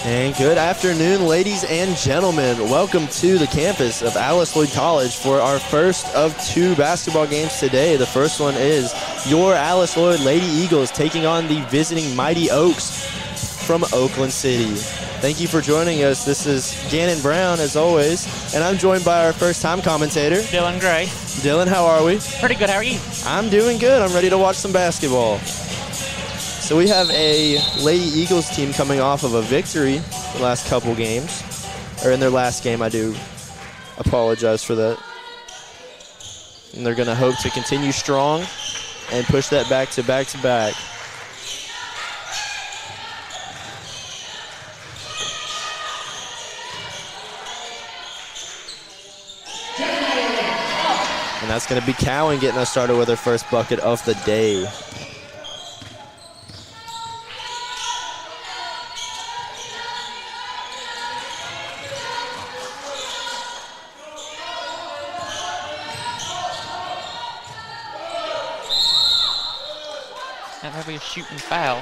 And good afternoon, ladies and gentlemen. Welcome to the campus of Alice Lloyd College for our first of two basketball games today. The first one is your Alice Lloyd Lady Eagles taking on the visiting Mighty Oaks from Oakland City. Thank you for joining us. This is Gannon Brown, as always, and I'm joined by our first-time commentator, Dylan Gray. Dylan, how are we? Pretty good. How are you? I'm doing good. I'm ready to watch some basketball. So we have a Lady Eagles team coming off of a victory the last couple games, or in their last game. I do apologize for that. And they're going to hope to continue strong and push that back to back to back. And that's going to be Cowan getting us started with her first bucket of the day. That might be a shooting foul.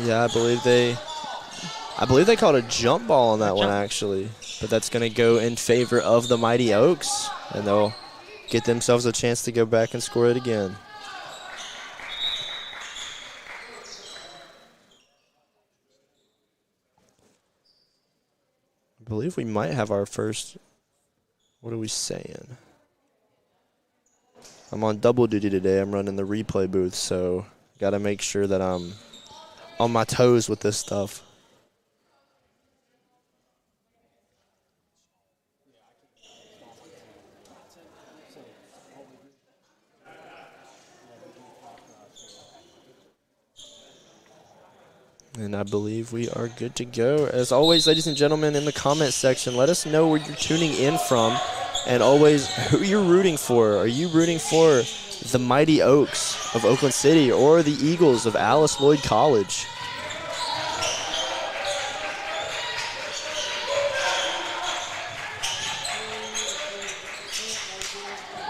Yeah, I believe they called a jump ball on that one, actually. But that's going to go in favor of the Mighty Oaks, and they'll get themselves a chance to go back and score it again. I believe we might have our first, what are we saying? I'm on double duty today. I'm running the replay booth, so got to make sure that I'm on my toes with this stuff. And I believe we are good to go. As always, ladies and gentlemen, in the comment section, let us know where you're tuning in from, and always who you're rooting for. Are you rooting for the Mighty Oaks of Oakland City or the Eagles of Alice Lloyd College?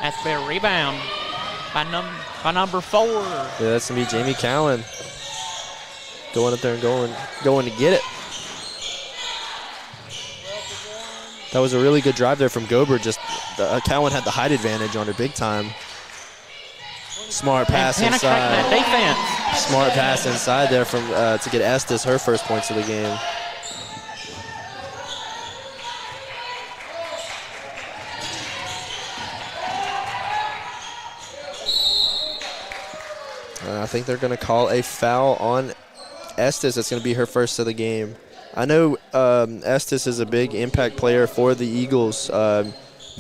That's a big rebound by number 4. Yeah, that's going to be Jamie Cowan. Going up there and going to get it. That was a really good drive there from Gober. Just Cowan had the height advantage on her big time. Smart pass inside. That defense. Smart pass inside there from to get Estes her first points of the game. I think they're going to call a foul on Estes. That's going to be her first of the game. I know Estes is a big impact player for the Eagles.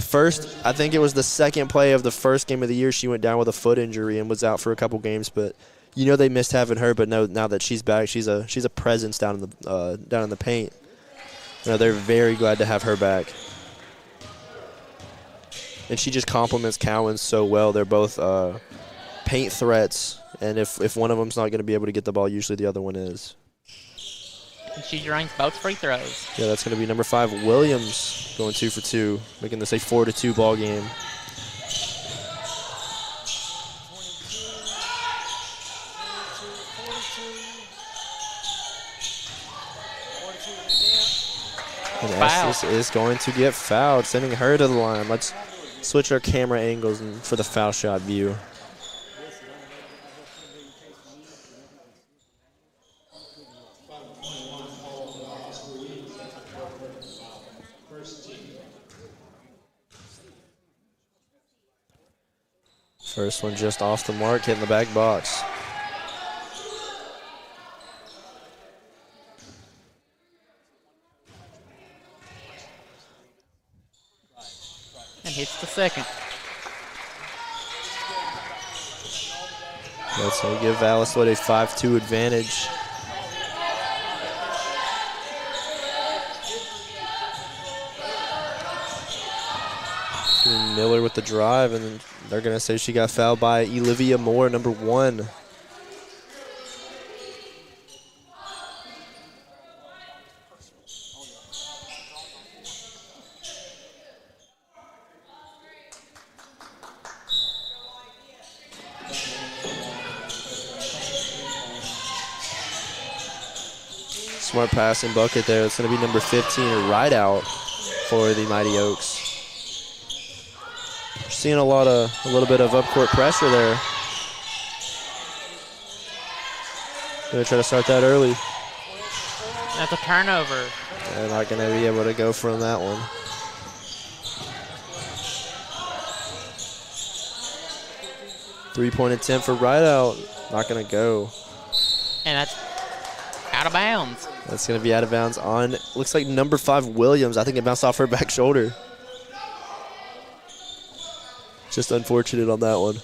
First, I think it was the second play of the first game of the year, she went down with a foot injury and was out for a couple games. But you know they missed having her. But no, now that she's back, she's a presence down in the paint. You know, they're very glad to have her back. And she just complements Cowan so well. They're both paint threats. And if one of them's not going to be able to get the ball, usually the other one is. And she drains both free throws. Yeah, that's going to be number 5, Williams, going 2 for 2, making this a 4-2 ball game. And Estes is going to get fouled, sending her to the line. Let's switch our camera angles for the foul shot view. First one just off the mark, hitting the back box. And hits the second. That's going to give Alice Lloyd a 5-2 advantage. Miller with the drive, and they're going to say she got fouled by Olivia Moore, number 1. Smart passing bucket there. It's going to be number 15, right out for the Mighty Oaks. Seeing a little bit of upcourt pressure there. Going to try to start that early. That's a turnover. They're not going to be able to go from that one. Three-point attempt for Rideout. Not going to go. And that's out of bounds. That's going to be out of bounds on, looks like number 5, Williams. I think it bounced off her back shoulder. Just unfortunate on that one.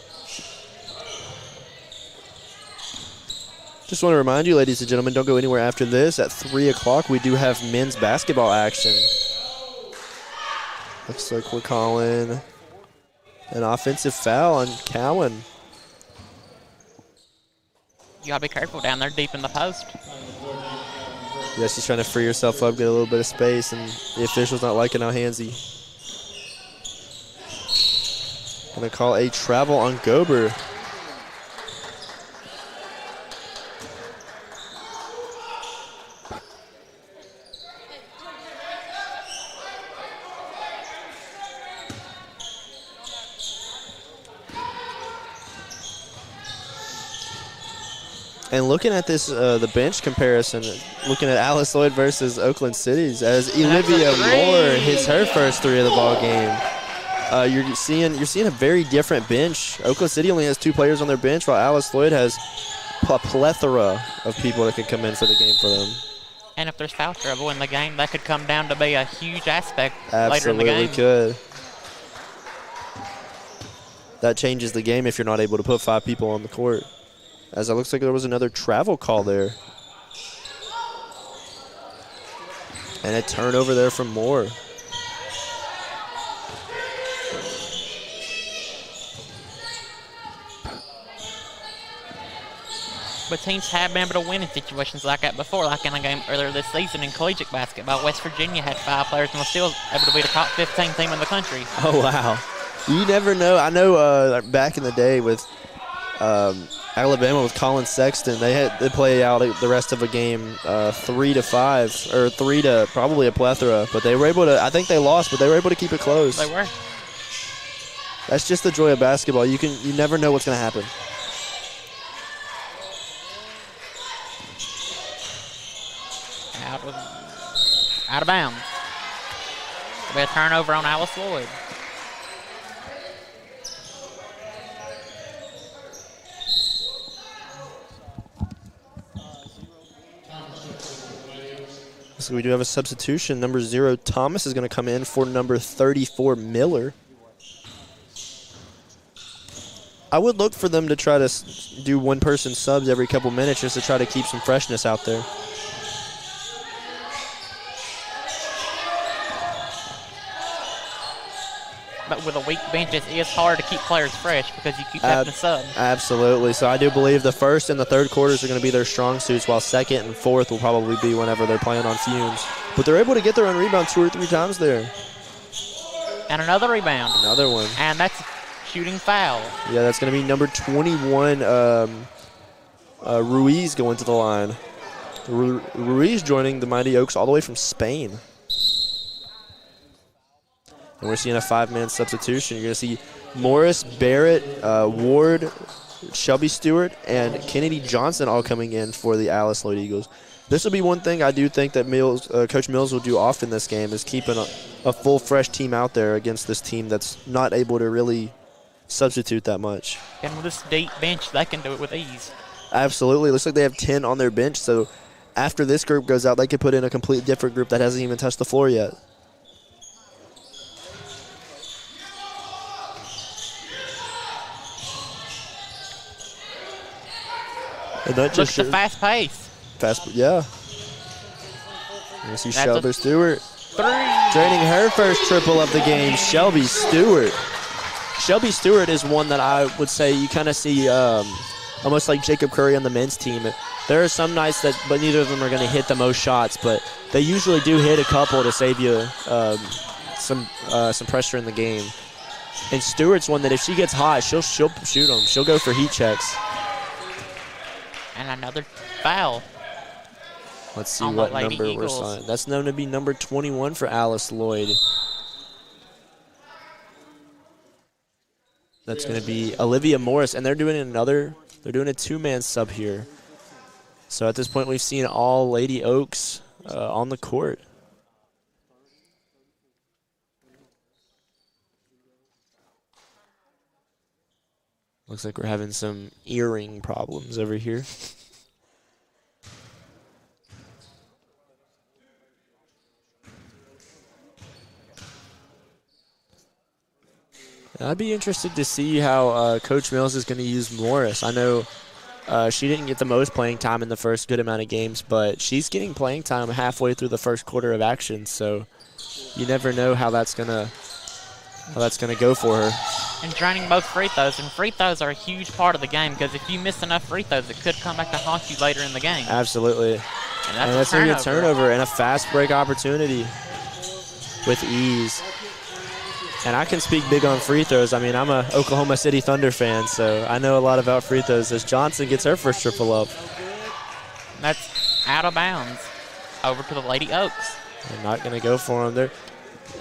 Just want to remind you, ladies and gentlemen, don't go anywhere after this. At 3 o'clock, we do have men's basketball action. Looks like we're calling an offensive foul on Cowan. You got to be careful down there deep in the post. Yeah, she's trying to free herself up, get a little bit of space, and the official's not liking how handsy. Going to call a travel on Gober. And looking at this, the bench comparison, looking at Alice Lloyd versus Oakland Cities, as Olivia Moore hits her first 3 of the ball game. You're seeing a very different bench. Oakland City only has 2 players on their bench, while Alice Lloyd has a plethora of people that could come in for the game for them. And if there's foul trouble in the game, that could come down to be a huge aspect later in the game. Absolutely could. That changes the game if you're not able to put 5 people on the court. As it looks like there was another travel call there. And a turnover there from Moore. But teams have been able to win in situations like that before, like in a game earlier this season in collegiate basketball. West Virginia had 5 players and was still able to be the top 15 team in the country. Oh, wow. You never know. I know back in the day with Alabama with Colin Sexton, they play out the rest of a game 3-5 or 3 to probably a plethora, but they were able to. I think they lost, but they were able to keep it close. They were. That's just the joy of basketball. You never know what's going to happen. Out of bounds. It'll be a turnover on Alice Lloyd. So we do have a substitution. Number 0, Thomas, is going to come in for number 34, Miller. I would look for them to try to do one-person subs every couple minutes just to try to keep some freshness out there. But with a weak bench, it is hard to keep players fresh because you keep having to sub. Absolutely. So I do believe the first and the third quarters are going to be their strong suits, while second and fourth will probably be whenever they're playing on fumes. But they're able to get their own rebound 2 or 3 times there. And another rebound. Another one. And that's shooting foul. Yeah, that's going to be number 21, Ruiz, going to the line. Ruiz joining the Mighty Oaks all the way from Spain. And we're seeing a 5-man substitution. You're going to see Morris, Barrett, Ward, Shelby Stewart, and Kennedy Johnson all coming in for the Alice Lloyd Eagles. This will be one thing I do think that Coach Mills will do often this game, is keeping a full, fresh team out there against this team that's not able to really substitute that much. And with this deep bench, they can do it with ease. Absolutely. It looks like they have 10 on their bench, so after this group goes out, they could put in a completely different group that hasn't even touched the floor yet. And not just Look at the fast pace. Yeah. You see Shelby Stewart 3. draining her first triple of the game. Shelby Stewart. Shelby Stewart is one that I would say you kind of see almost like Jacob Curry on the men's team. There are some nights but neither of them are going to hit the most shots, but they usually do hit a couple to save you some pressure in the game. And Stewart's one that if she gets hot, she'll shoot them. She'll go for heat checks. And another foul. Let's see on the what Lady number we're Eagles. signing. That's known to be number 21 for Alice Lloyd. That's going to be Olivia Morris, and they're doing a two-man sub here. So at this point, we've seen all Lady Oaks on the court. Looks like we're having some earring problems over here. I'd be interested to see how Coach Mills is going to use Morris. I know she didn't get the most playing time in the first good amount of games, but she's getting playing time halfway through the first quarter of action. So you never know how that's gonna go for her. And draining both free throws, and free throws are a huge part of the game because if you miss enough free throws, it could come back to haunt you later in the game. Absolutely. And that's a good turnover and a fast break opportunity with ease. And I can speak big on free throws. I mean, I'm a Oklahoma City Thunder fan, so I know a lot about free throws as Johnson gets her first triple up. That's out of bounds. Over to the Lady Oaks. They're not going to go for them.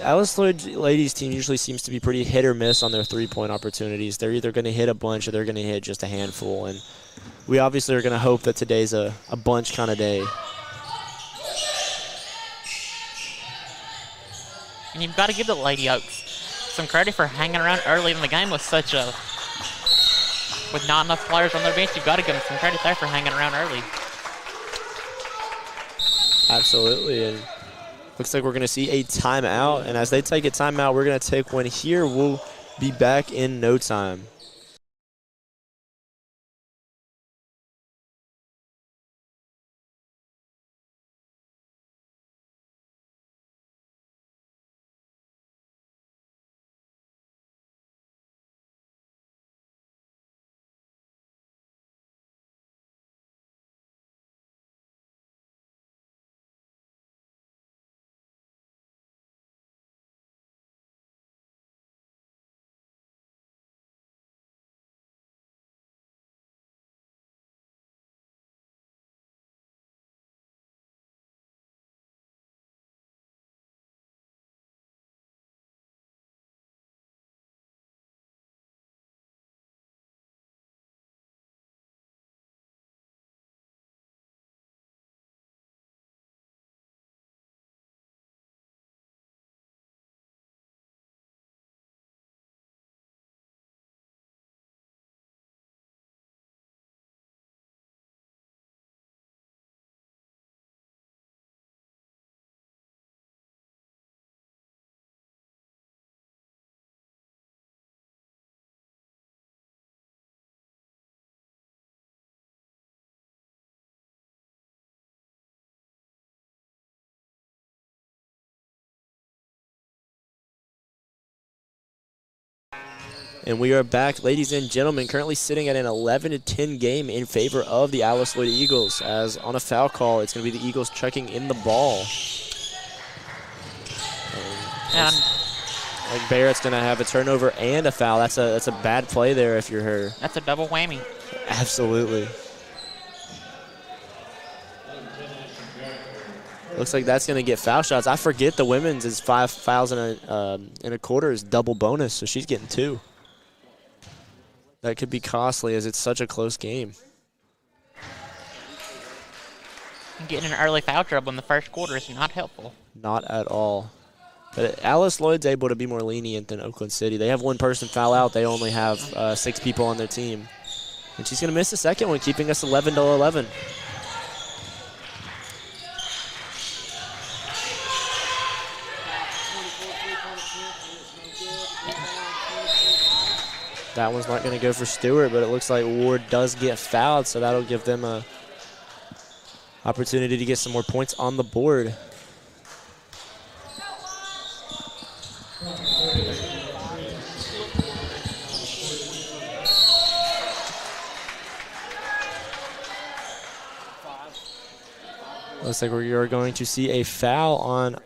Alice Lloyd ladies team usually seems to be pretty hit or miss on their three-point opportunities. They're either going to hit a bunch or they're going to hit just a handful. And we obviously are going to hope that today's a bunch kind of day. And you've got to give the Lady Oaks some credit for hanging around early in the game with not enough players on their bench. You've got to give them some credit there for hanging around early. Absolutely. And looks like we're going to see a timeout. And as they take a timeout, we're going to take one here. We'll be back in no time. And we are back, ladies and gentlemen, currently sitting at an 11-10 game in favor of the Alice Lloyd Eagles. As on a foul call, it's going to be the Eagles checking in the ball. And like Barrett's going to have a turnover and a foul. That's a bad play there if you're her. that's a double whammy. Absolutely. Looks like that's going to get foul shots. I forget the women's is 5 fouls in a quarter is double bonus, so she's getting 2. That could be costly as it's such a close game. And getting an early foul trouble in the first quarter is not helpful. Not at all. But Alice Lloyd's able to be more lenient than Oakland City. They have one person foul out. They only have 6 people on their team. And she's going to miss the second one, keeping us 11-11. That one's not going to go for Stewart, but it looks like Ward does get fouled, so that'll give them a opportunity to get some more points on the board. Looks like we are going to see a foul on,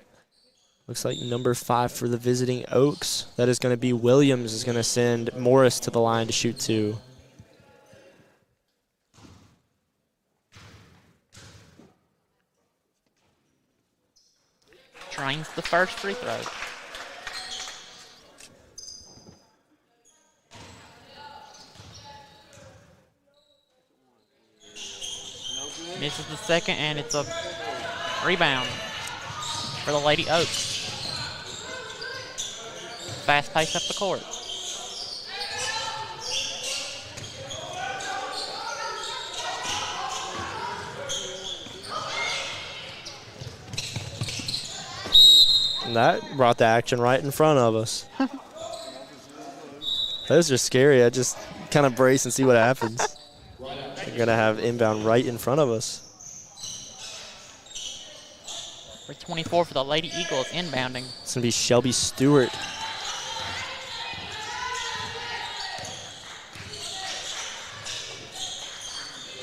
looks like number 5 for the visiting Oaks. That is going to be Williams is going to send Morris to the line to shoot 2. drains the first free throw. Misses the second, and it's a rebound for the Lady Oaks. Fast pace up the court. And that brought the action right in front of us. Those are scary. I just kind of brace and see what happens. We're going to have inbound right in front of us. For 24 for the Lady Eagles inbounding. It's going to be Shelby Stewart.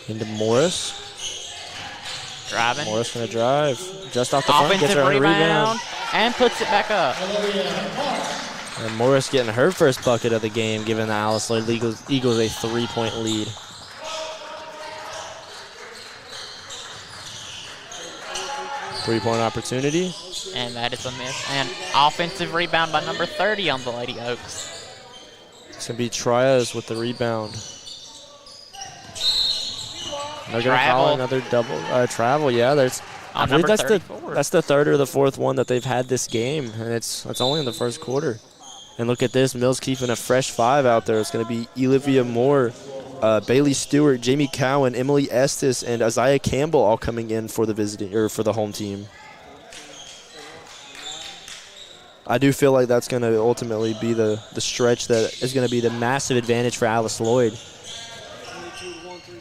Into Morris. Driving. Morris going to drive. Just off the front, Offensive gets her rebound. And puts it back up. And Morris getting her first bucket of the game, giving the Alice Lloyd Eagles a 3-point lead. Three-point opportunity. And that is a miss. And offensive rebound by number 30 on the Lady Oaks. It's going to be Trias with the rebound. They're going to call another double travel. Yeah, I believe that's the third or the fourth one that they've had this game, and it's only in the first quarter. And look at this, Mills keeping a fresh 5 out there. It's going to be Olivia Moore, Bailey Stewart, Jamie Cowan, Emily Estes, and Isaiah Campbell all coming in for the home team. I do feel like that's going to ultimately be the stretch that is going to be the massive advantage for Alice Lloyd.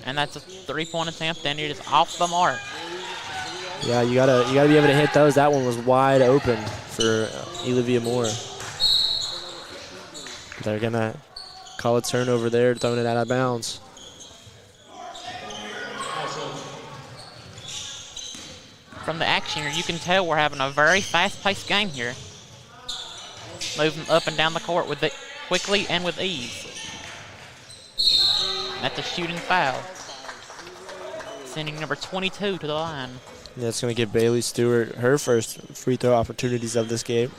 And that's a 3-point attempt, and it is off the mark. Yeah, you gotta be able to hit those. That one was wide open for Olivia Moore. They're gonna call a turnover there, throwing it out of bounds. From the action here, you can tell we're having a very fast-paced game here. Moving up and down the court with it quickly and with ease. That's a shooting foul. Sending number 22 to the line. Yeah, it's going to give Bailey Stewart her first free throw opportunities of this game.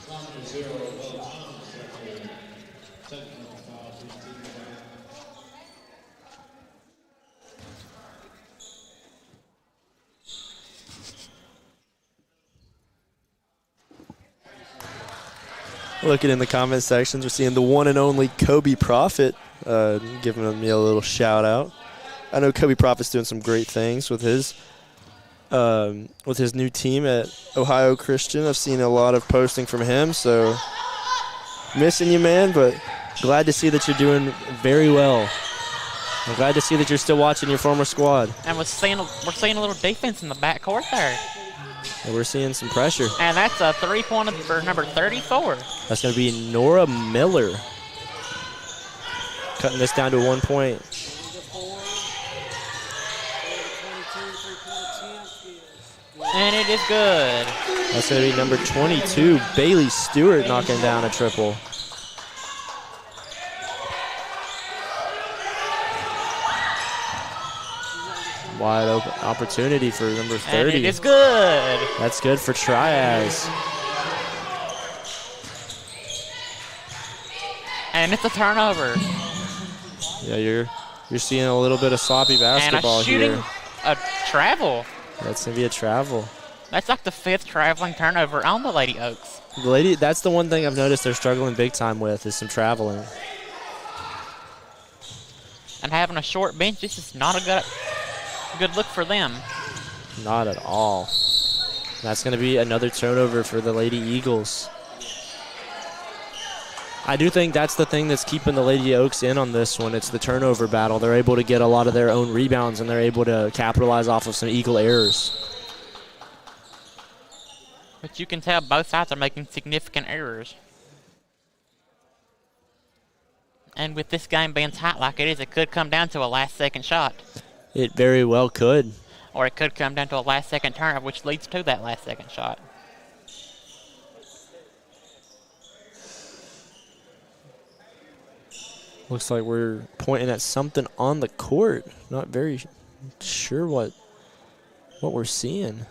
Looking in the comment sections, we're seeing the one and only Kobe Prophet giving me a little shout out. I know Kobe Prophet's doing some great things with his new team at Ohio Christian. I've seen a lot of posting from him, so missing you, man, but glad to see that you're doing very well. I'm glad to see that you're still watching your former squad. And we're seeing a little defense in the backcourt there. And we're seeing some pressure. And that's a 3-pointer for number 34. That's going to be Nora Miller. Cutting this down to 1 point. And it is good. That's going to be number 22, Bailey Stewart, knocking down a triple. Wide open opportunity for number 30. And it is good. That's good for Trias. And it's a turnover. Yeah, you're seeing a little bit of sloppy basketball here. And a shooting, a travel. That's going to be a travel. That's like the 5th traveling turnover on the Lady Oaks. That's the one thing I've noticed they're struggling big time with is some traveling. And having a short bench, this is not a good look for them. Not at all. That's going to be another turnover for the Lady Eagles. I do think that's the thing that's keeping the Lady Oaks in on this one. It's the turnover battle. They're able to get a lot of their own rebounds, and they're able to capitalize off of some Eagle errors. But you can tell both sides are making significant errors. And with this game being tight like it is, it could come down to a last-second shot. It very well could. Or it could come down to a last-second turnover, which leads to that last-second shot. Looks like we're pointing at something on the court. Not very sure what we're seeing.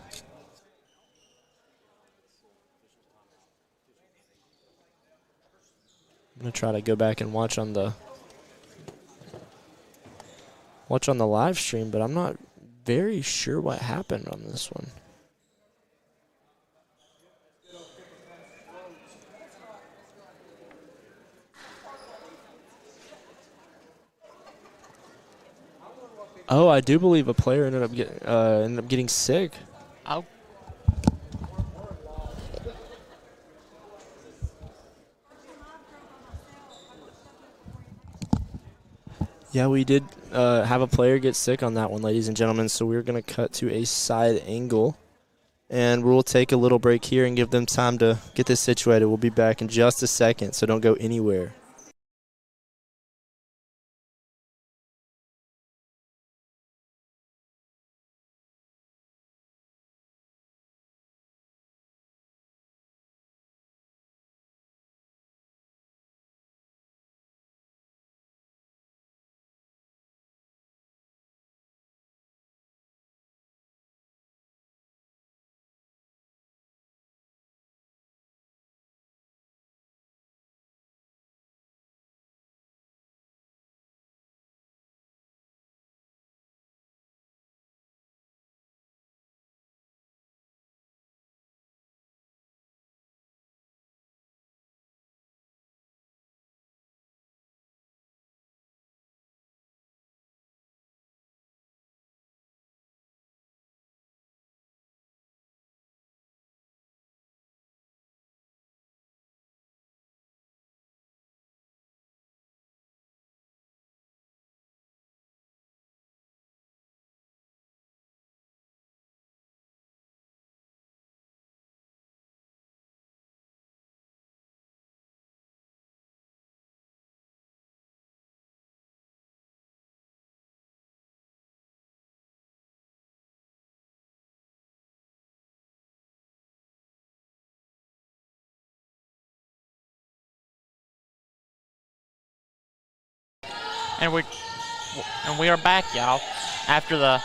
I'm going to try to go back and watch on the live stream, but I'm not very sure what happened on this one. Oh, I do believe a player ended up getting sick. Oh. Yeah, we did have a player get sick on that one, ladies and gentlemen, so we're going to cut to a side angle. And we'll take a little break here and give them time to get this situated. We'll be back in just a second, so don't go anywhere. And we are back, y'all. After the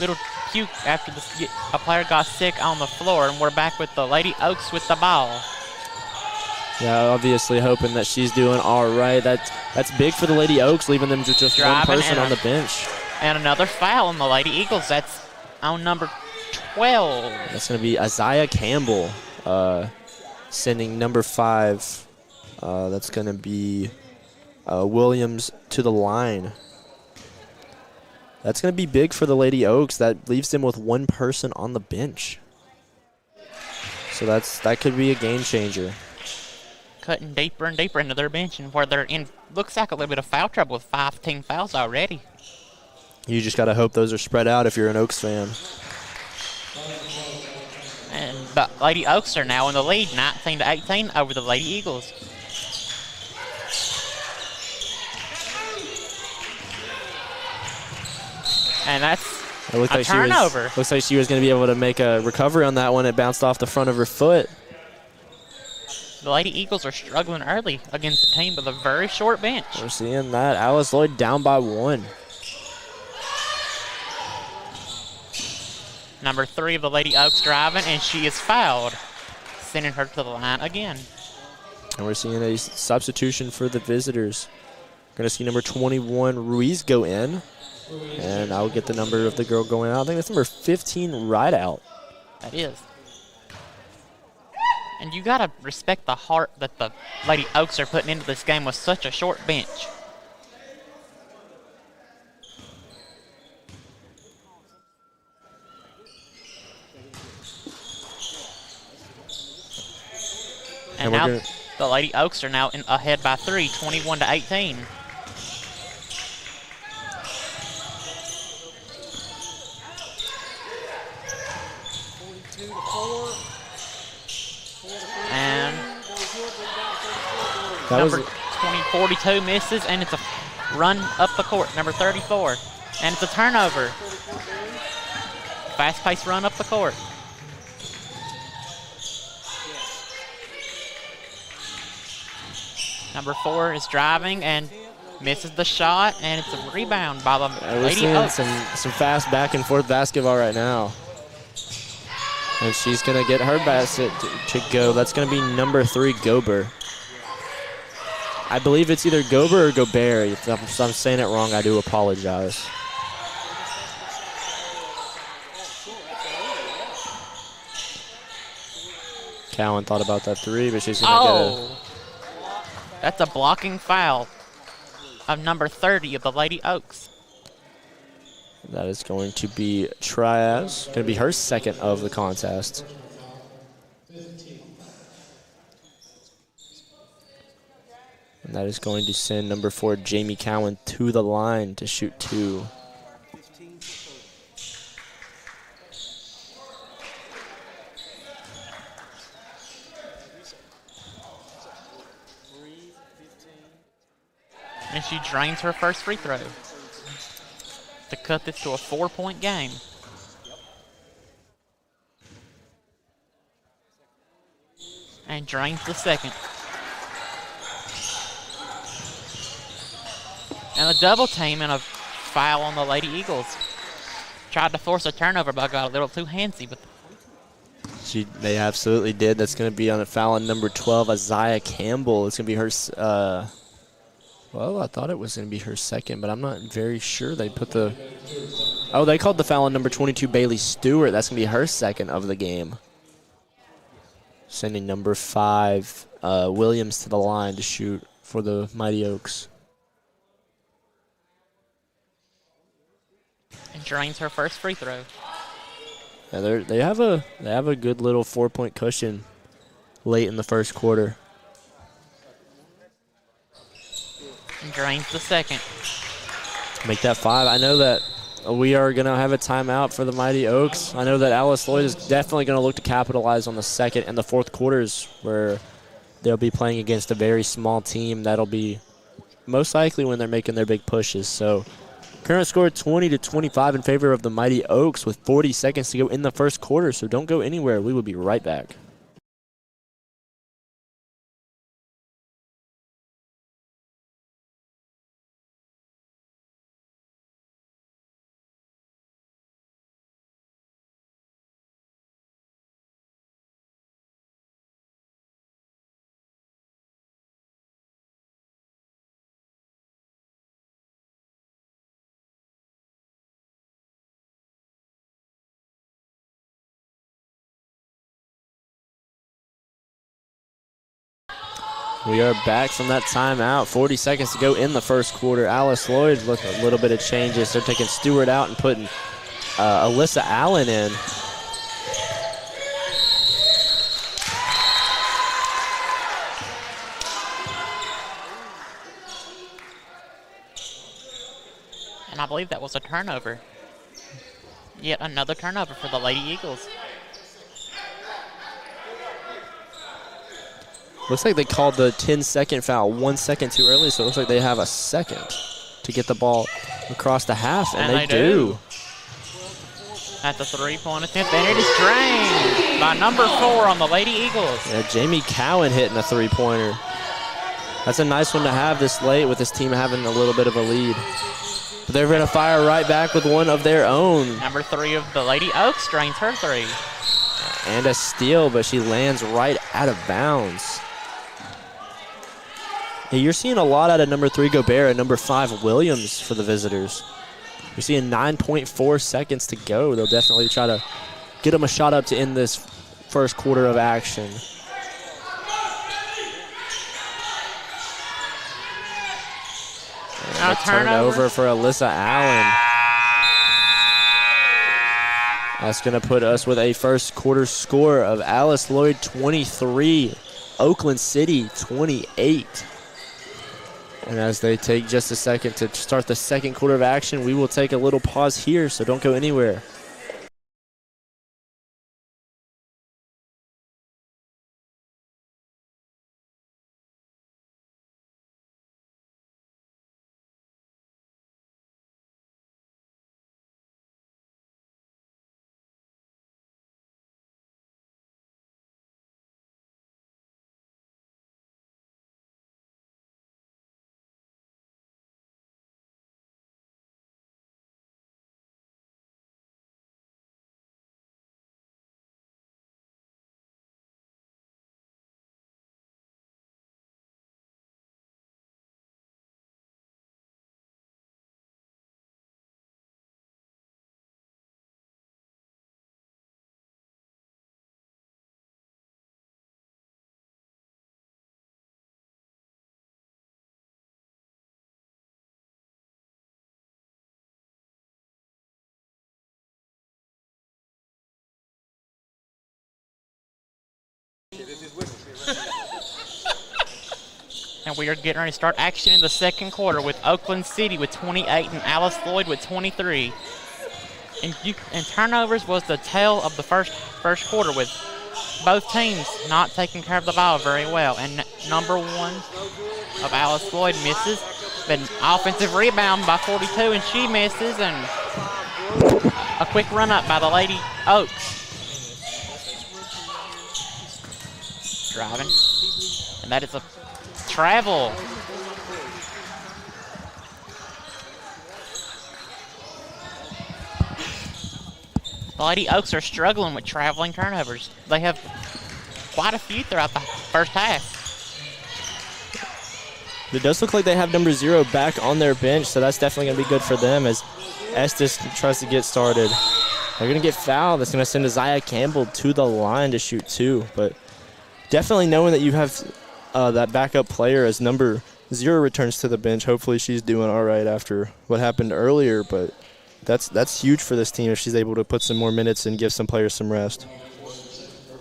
little puke, after a player got sick on the floor, and we're back with the Lady Oaks with the ball. Yeah, obviously hoping that she's doing all right. That's big for the Lady Oaks, leaving them with just one person on the bench. And another foul on the Lady Eagles. That's on number 12. That's going to be Isaiah Campbell sending number 5. That's going to be Williams to the line. That's going to be big for the Lady Oaks. That leaves them with one person on the bench. So that could be a game changer. Cutting deeper and deeper into their bench, and where they're in, looks like a little bit of foul trouble with 5 team fouls already. You just got to hope those are spread out if you're an Oaks fan. And the Lady Oaks are now in the lead, 19-18 over the Lady Eagles. And that's a turnover. Looks like she was going to be able to make a recovery on that one. It bounced off the front of her foot. The Lady Eagles are struggling early against a team with a very short bench. We're seeing that. Alice Lloyd down by 1. Number 3 of the Lady Oaks driving, and she is fouled, sending her to the line again. And we're seeing a substitution for the visitors. We're going to see number 21, Ruiz, go in. And I'll get the number of the girl going out. I think that's number 15, Rideout. That is. And you got to respect the heart that the Lady Oaks are putting into this game with such a short bench. And now the Lady Oaks are now ahead by 3, 21-18. And number 42 misses, and it's a run up the court, number 34. And it's a turnover. Fast-paced run up the court. Number 4 is driving and misses the shot, and it's a rebound by the Lady Oaks. We're seeing some fast back-and-forth basketball right now. And she's going to get her basket to go. That's going to be number 3, Gober. I believe it's either Gober or Gobert. If I'm saying it wrong, I do apologize. Cowan thought about that three, but she's going to get a... That's a blocking foul of number 30 of the Lady Oaks. That is going to be Triaz. Going to be her second of the contest. And that is going to send number 4, Jamie Cowan, to the line to shoot 2. And she drains her first free throw to cut this to a 4-point game. And drains the second. And a double team and a foul on the Lady Eagles. Tried to force a turnover, but got a little too handsy. But They absolutely did. That's going to be on a foul on number 12, Isaiah Campbell. It's going to be her... well, I thought it was going to be her second, but I'm not very sure. They put the... Oh, they called the foul on number 22, Bailey Stewart. That's going to be her second of the game. Sending number 5, Williams, to the line to shoot for the Mighty Oaks. And drains her first free throw. Yeah, they have a good little 4-point cushion late in the first quarter. And drains the second. Make that 5. I know that we are going to have a timeout for the Mighty Oaks. I know that Alice Lloyd is definitely going to look to capitalize on the second and the fourth quarters, where they'll be playing against a very small team. That'll be most likely when they're making their big pushes. So current score 20-25 in favor of the Mighty Oaks with 40 seconds to go in the first quarter. So don't go anywhere. We will be right back. We are back from that timeout. 40 seconds to go in the first quarter. Alice Lloyd with a little bit of changes. They're taking Stewart out and putting Alyssa Allen in. And I believe that was a turnover. Yet another turnover for the Lady Eagles. Looks like they called the 10-second foul 1 second too early, so it looks like they have a second to get the ball across the half, and they do. At the three-point attempt, and it is drained by number 4 on the Lady Eagles. Yeah, Jamie Cowan hitting a three-pointer. That's a nice one to have this late with this team having a little bit of a lead. But they're going to fire right back with one of their own. Number 3 of the Lady Oaks drains her 3. And a steal, but she lands right out of bounds. Hey, you're seeing a lot out of number 3, Gobert, and number 5, Williams, for the visitors. You're seeing 9.4 seconds to go. They'll definitely try to get them a shot up to end this first quarter of action. And a turnover for Alyssa Allen. That's going to put us with a first quarter score of Alice Lloyd 23, Oakland City 28. And as they take just a second to start the second quarter of action, we will take a little pause here, so don't go anywhere. And we are getting ready to start action in the second quarter with Oakland City with 28 and Alice Lloyd with 23. And turnovers was the tail of the first quarter, with both teams not taking care of the ball very well. And number one of Alice Lloyd misses. But an offensive rebound by 42, and she misses. And a quick run up by the Lady Oaks. Driving. And that is a travel. The Lady Oaks are struggling with traveling turnovers. They have quite a few throughout the first half. It does look like they have number 0 back on their bench, so that's definitely going to be good for them as Estes tries to get started. They're going to get fouled. That's going to send Isaiah Campbell to the line to shoot 2. But definitely knowing that you have that backup player as number 0 returns to the bench, hopefully she's doing all right after what happened earlier. But that's huge for this team if she's able to put some more minutes and give some players some rest.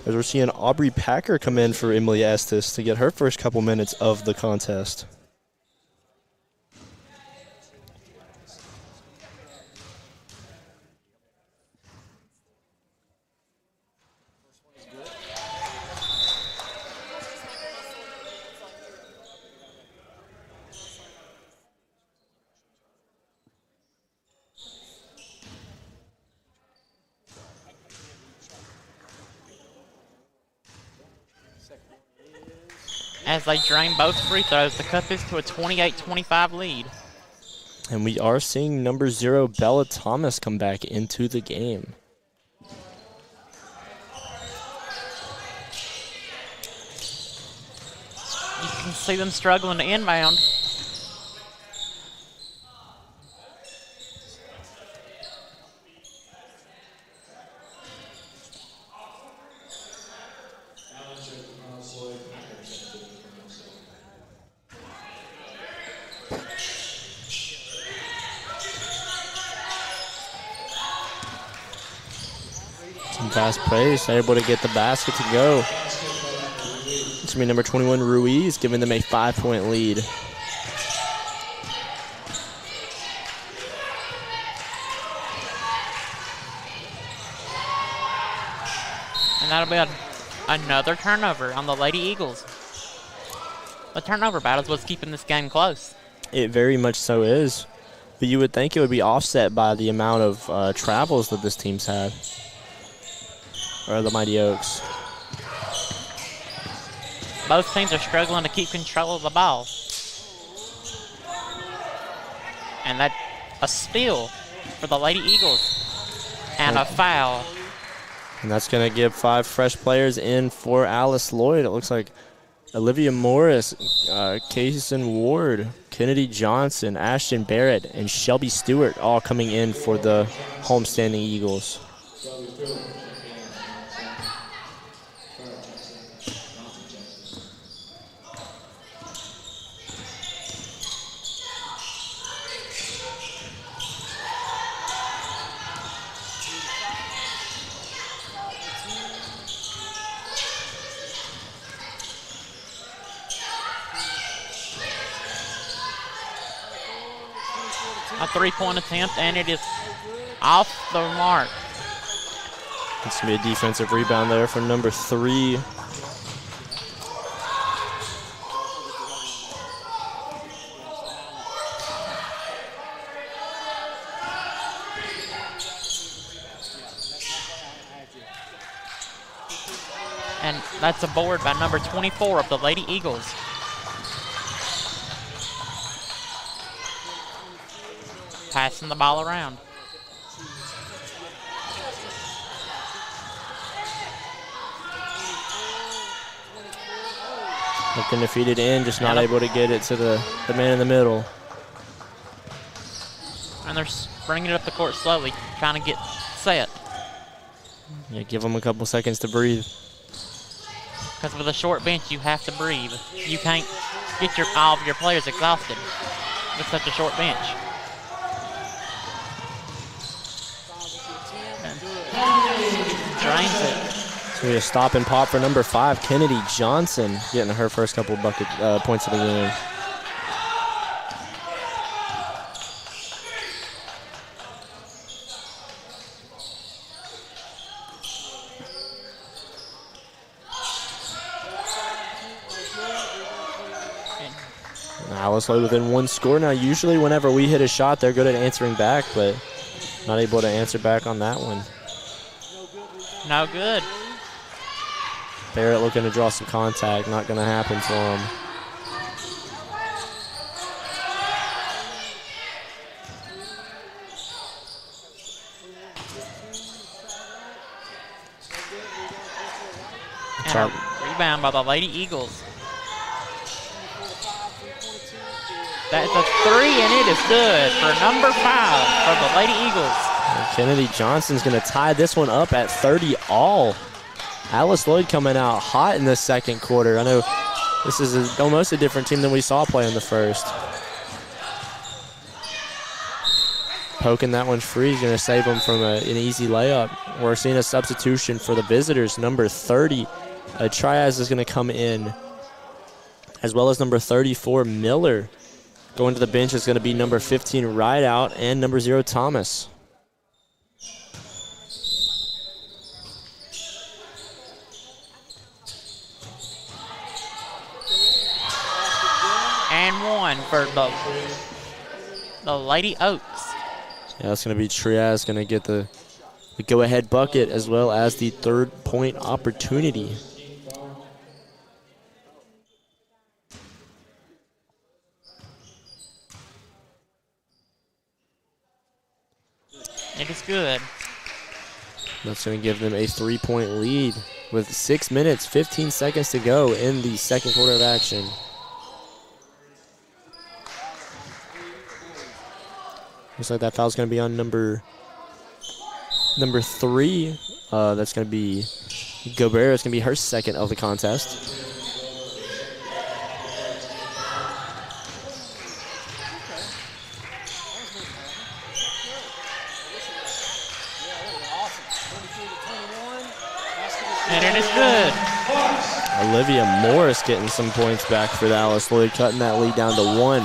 As we're seeing Aubrey Packer come in for Emily Estes to get her first couple minutes of the contest. As they drain both free throws to cut this to a 28-25 lead. And we are seeing number 0, Bella Thomas, come back into the game. You can see them struggling to inbound. Fast pace, able to get the basket to go. It's going to be number 21, Ruiz, giving them a 5-point lead. And that'll be another turnover on the Lady Eagles. The turnover battle is what's keeping this game close. It very much so is. But you would think it would be offset by the amount of travels that this team's had. Or the Mighty Oaks. Both teams are struggling to keep control of the ball. And that a steal for the Lady Eagles. And a foul. And that's going to give 5 fresh players in for Alice Lloyd. It looks like Olivia Morris, Kaysen Ward, Kennedy Johnson, Ashton Barrett, and Shelby Stewart all coming in for the homestanding Eagles. A 3-point attempt, and it is off the mark. It's going to be a defensive rebound there for number 3. And that's a board by number 24 of the Lady Eagles. Passing the ball around. Looking to feed it in, just not able to get it to the man in the middle. And they're bringing it up the court slowly, trying to get set. Yeah, give them a couple seconds to breathe. Because with a short bench, you have to breathe. You can't get all of your players exhausted with such a short bench. Drains it. So we a stop and pop for number 5, Kennedy Johnson, getting her first couple bucket points of the game. Alice Lloyd within 1 score now. Usually whenever we hit a shot, they're good at answering back, but not able to answer back on that one. No good. Barrett looking to draw some contact. Not going to happen for him. And a rebound by the Lady Eagles. That's a 3, and it is good for number 5 for the Lady Eagles. And Kennedy Johnson's going to tie this one up at 30 all. Alice Lloyd coming out hot in the second quarter. I know this is almost a different team than we saw play in the first. Poking that one free is going to save them from an easy layup. We're seeing a substitution for the visitors. Number 30, Triaz is going to come in, as well as number 34, Miller. Going to the bench is going to be number 15, Rideout, and number 0, Thomas. And 1 for the Lady Oaks. Yeah, that's going to be Triaz going to get the go-ahead bucket as well as the 3rd point opportunity. It is good. That's going to give them a 3-point lead with 6 minutes, 15 seconds to go in the second quarter of action. Looks like that foul's going to be on number 3. That's going to be Gobert. It's going to be her second of the contest. And it is good. Olivia Morris getting some points back for Alice Lloyd, cutting that lead down to 1.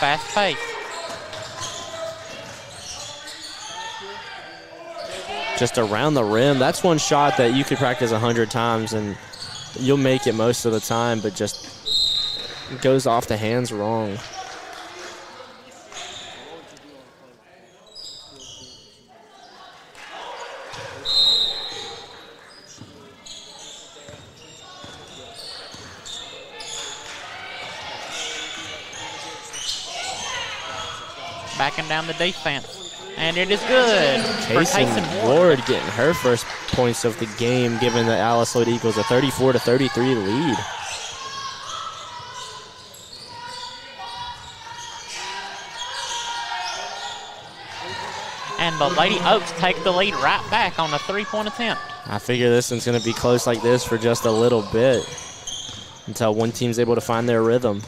Fast pace. Just around the rim. That's one shot that you could practice 100 times and you'll make it most of the time, but just goes off the hands wrong. Backing down the defense. And it is good for Kaysen Ward getting her first points of the game, giving the Alice Lloyd Eagles a 34-33 lead. And the Lady Oaks take the lead right back on a 3-point attempt. I figure this one's going to be close like this for just a little bit until one team's able to find their rhythm.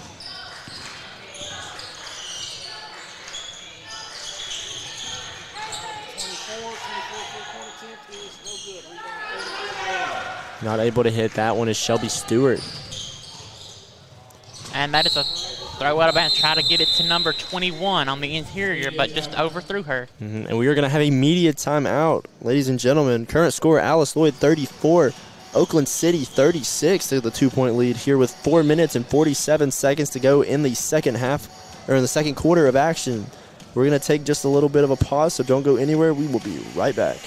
Not able to hit that one is Shelby Stewart. And that is a throw out of bounds. Try to get it to number 21 on the interior, but just overthrew her. And we are going to have a media timeout. Ladies and gentlemen, current score, Alice Lloyd 34, Oakland City 36 to the 2-point lead here with 4 minutes and 47 seconds to go in the second half, or in the second quarter of action. We're going to take just a little bit of a pause, so don't go anywhere. We will be right back.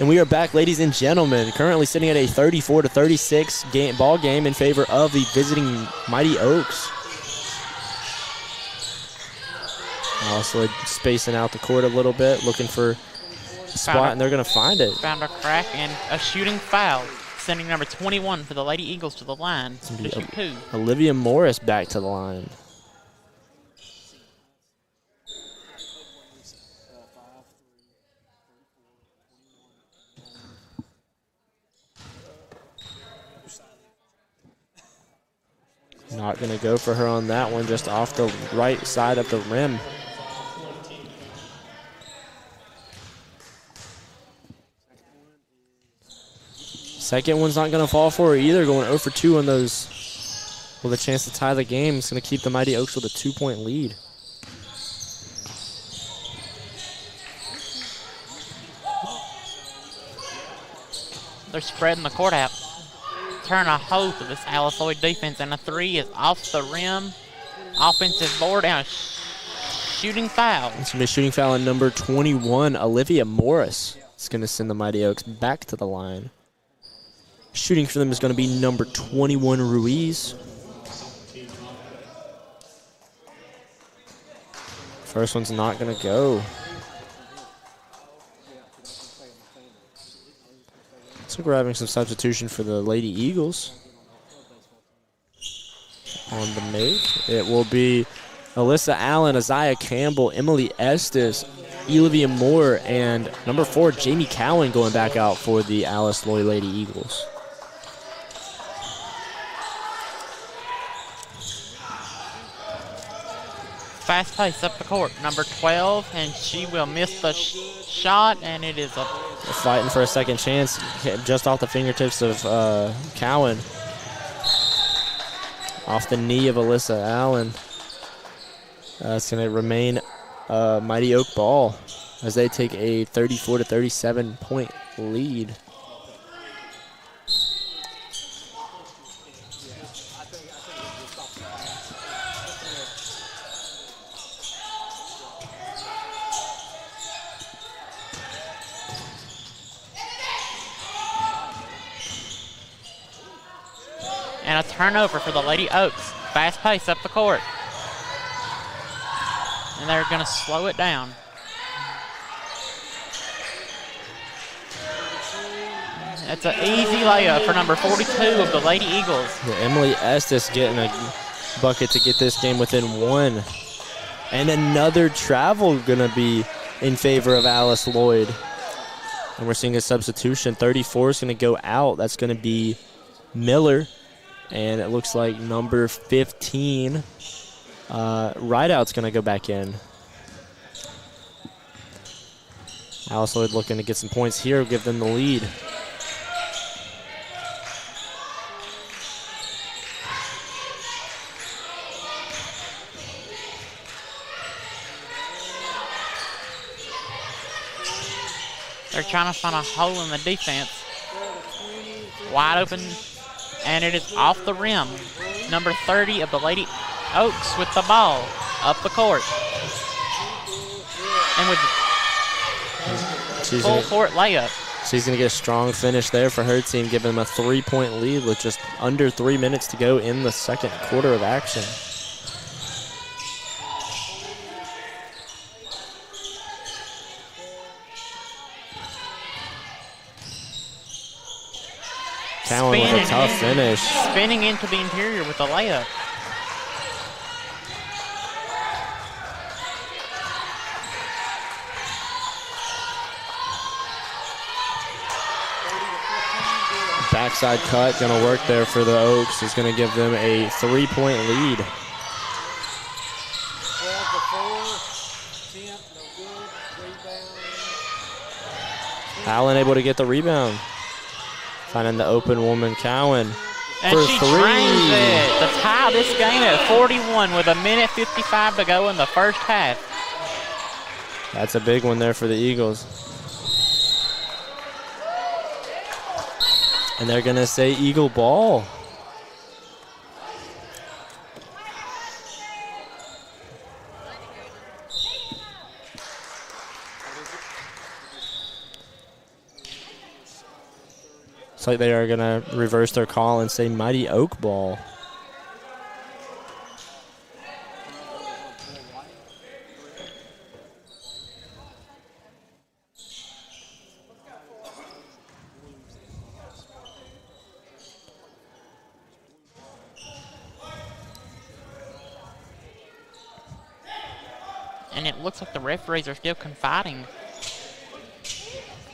And we are back, ladies and gentlemen, currently sitting at a 34-36 ball game in favor of the visiting Mighty Oaks. Also spacing out the court a little bit, looking for a spot, and they're going to find it. Found a crack and a shooting foul, sending number 21 for the Lady Eagles to the line to shoot 2. Olivia Morris back to the line. Not going to go for her on that one, just off the right side of the rim. Second one's not going to fall for her either, going 0 for 2 on those with a chance to tie the game. It's going to keep the Mighty Oaks with a 2-point lead. They're spreading the court out. Turn a hoe for this Alice Lloyd defense, and a 3 is off the rim. Offensive board and a shooting foul. It's going to be a shooting foul on number 21, Olivia Morris. It's going to send the Mighty Oaks back to the line. Shooting for them is going to be number 21, Ruiz. First one's not going to go. So we're having some substitution for the Lady Eagles. On the make, it will be Alyssa Allen, Isaiah Campbell, Emily Estes, Olivia Moore, and number 4, Jamie Cowan going back out for the Alice Lloyd Lady Eagles. Fast pace up the court. Number 12, and she will miss the shot, and it is a fighting for a second chance, just off the fingertips of Cowan. Off the knee of Alyssa Allen. It's going to remain Mighty Oak ball as they take a 34-37 point lead. and a turnover for the Lady Oaks. Fast pace up the court. And they're going to slow it down. That's an easy layup for number 42 of the Lady Eagles. Yeah, Emily Estes getting a bucket to get this game within one. And another travel going to be in favor of Alice Lloyd. And we're seeing a substitution. 34 is going to go out. That's going to be Miller. And it looks like number 15, Rideout's going to go back in. Alice Lloyd looking to get some points here, give them the lead. They're trying to find a hole in the defense. Wide open, and it is off the rim. Number 30 of the Lady Oaks with the ball up the court. And with full court layup. She's going to get a strong finish there for her team, giving them a 3-point lead with just under 3 minutes to go in the second quarter of action. Cowan with a tough finish. Spinning into the interior with a layup. Backside cut going to work there for the Oaks. Is going to give them a 3-point lead. Allen able to get the rebound. Finding the open woman, Cowan. And she drains it to tie this game at 41 with 1:55 to go in the first half. That's a big one there for the Eagles. And they're going to say Eagle ball. Looks like they are going to reverse their call and say Mighty Oak ball. And it looks like the referees are still confiding,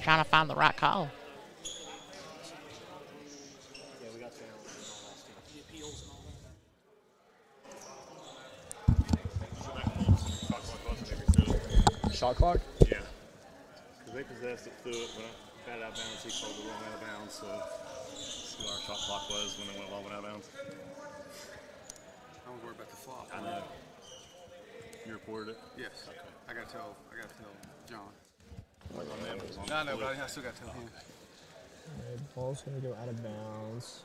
trying to find the right call. Shot clock? Yeah. Because they possessed it, threw it. When I got it out of bounds, he called the wrong out of bounds. So see what our shot clock was when they went out of bounds. I was worried about the flop. I know. You reported it? Yes. Okay. I gotta tell John. My man was on No, the no, floor. but I still gotta tell him. Ball's going to go out of bounds.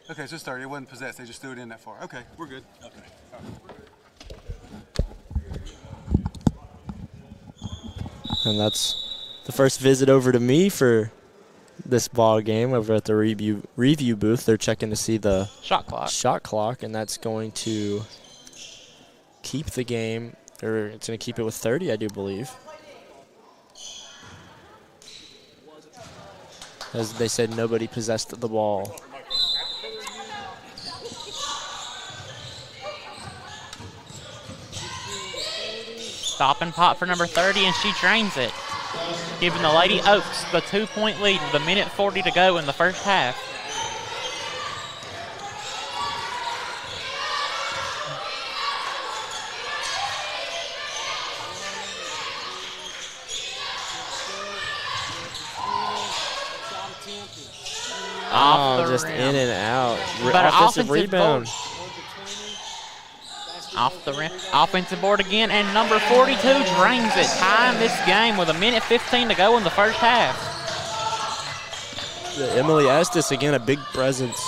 Okay, so it's 30. It wasn't possessed. They just threw it in that far. Okay, we're good. Okay. And that's the first visit over to me for this ball game over at the review booth. They're checking to see the Shot clock. and that's going to keep the game, or it's going to keep it with 30, I do believe. As they said, nobody possessed the ball. Stop and pop for number 30, and she drains it, giving the Lady Oaks the 2-point lead with 1:40 to go in the first half. Off the Just rim. in and out. But an Offensive rebound. board. Off the rim. Offensive board again, and number 42 drains it, tying this game with 1:15 to go in the first half. Emily Estes, again, a big presence.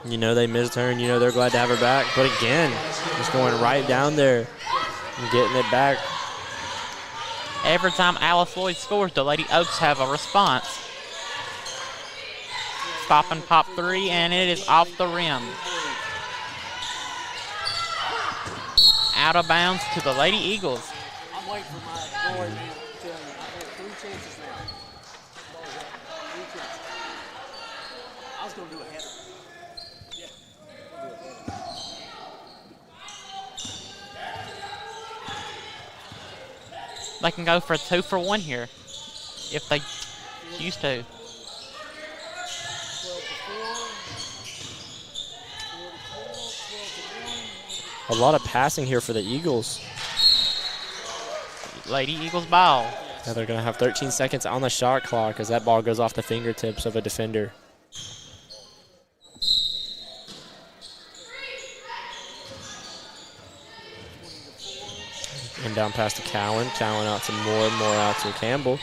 You know they missed her, and you know they're glad to have her back. But again, just going right down there and getting it back. Every time Alice Lloyd scores, the Lady Oaks have a response. Stop and pop three, and it is off the rim. Out of bounds to the Lady Eagles. I'm waiting for my board man to tell me. I had 3 chances now. 3 chances. I was going to do a header. Yeah. I'm gonna do a header. They can go for a 2-for-1 here if they choose to. 12 to 4. A lot of passing here for the Eagles. Lady Eagles ball. Now they're going to have 13 seconds on the shot clock as that ball goes off the fingertips of a defender. And down past to Cowan. Cowan out to Moore. Moore out to Campbell.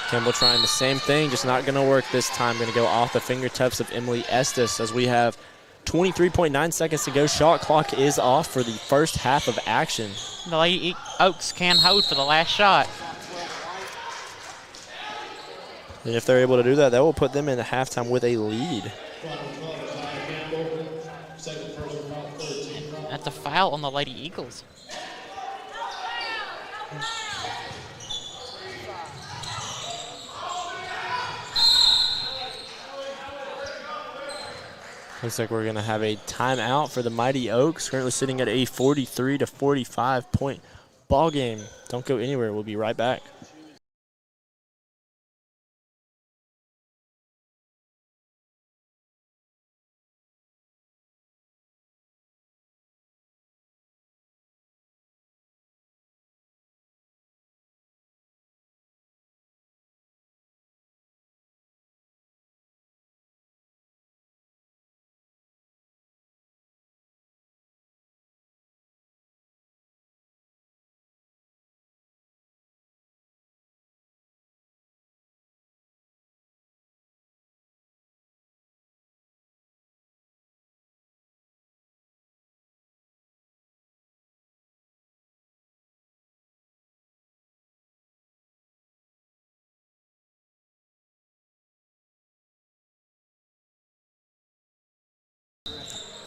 Campbell trying the same thing, just not going to work this time. Going to go off the fingertips of Emily Estes as we have 23.9 seconds to go. Shot clock is off for the first half of action. The Lady Oaks can hold for the last shot. And if they're able to do that, that will put them in the halftime with a lead. That's a foul on the Lady Eagles. Looks like we're going to have a timeout for the Mighty Oaks, currently sitting at a 43 to 45 point ball game. Don't go anywhere. We'll be right back.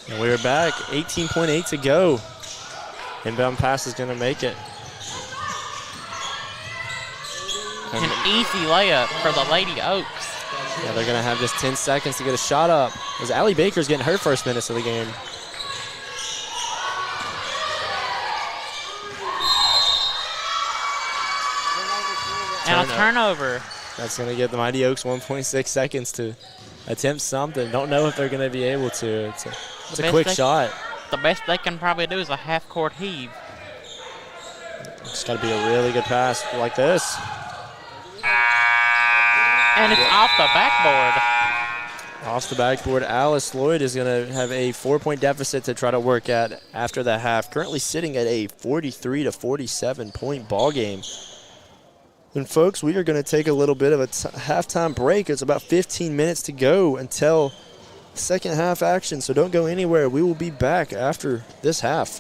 And we're back. 18.8 to go. Inbound pass is going to make it. An easy layup for the Lady Oaks. Yeah, they're going to have just 10 seconds to get a shot up. As Allie Baker's getting her first minutes of the game. And a turnover. That's going to give the Mighty Oaks 1.6 seconds to attempt something. Don't know if they're going to be able to. It's a quick shot. The best they can probably do is a half-court heave. It's got to be a really good pass like this. And it's off the backboard. Off the backboard, Alice Lloyd is going to have a 4-point deficit to try to work at after the half. Currently sitting at a 43 to 47 point ball game. And folks, we are going to take a little bit of a halftime break. It's about 15 minutes to go until second half action, so don't go anywhere. We will be back after this half.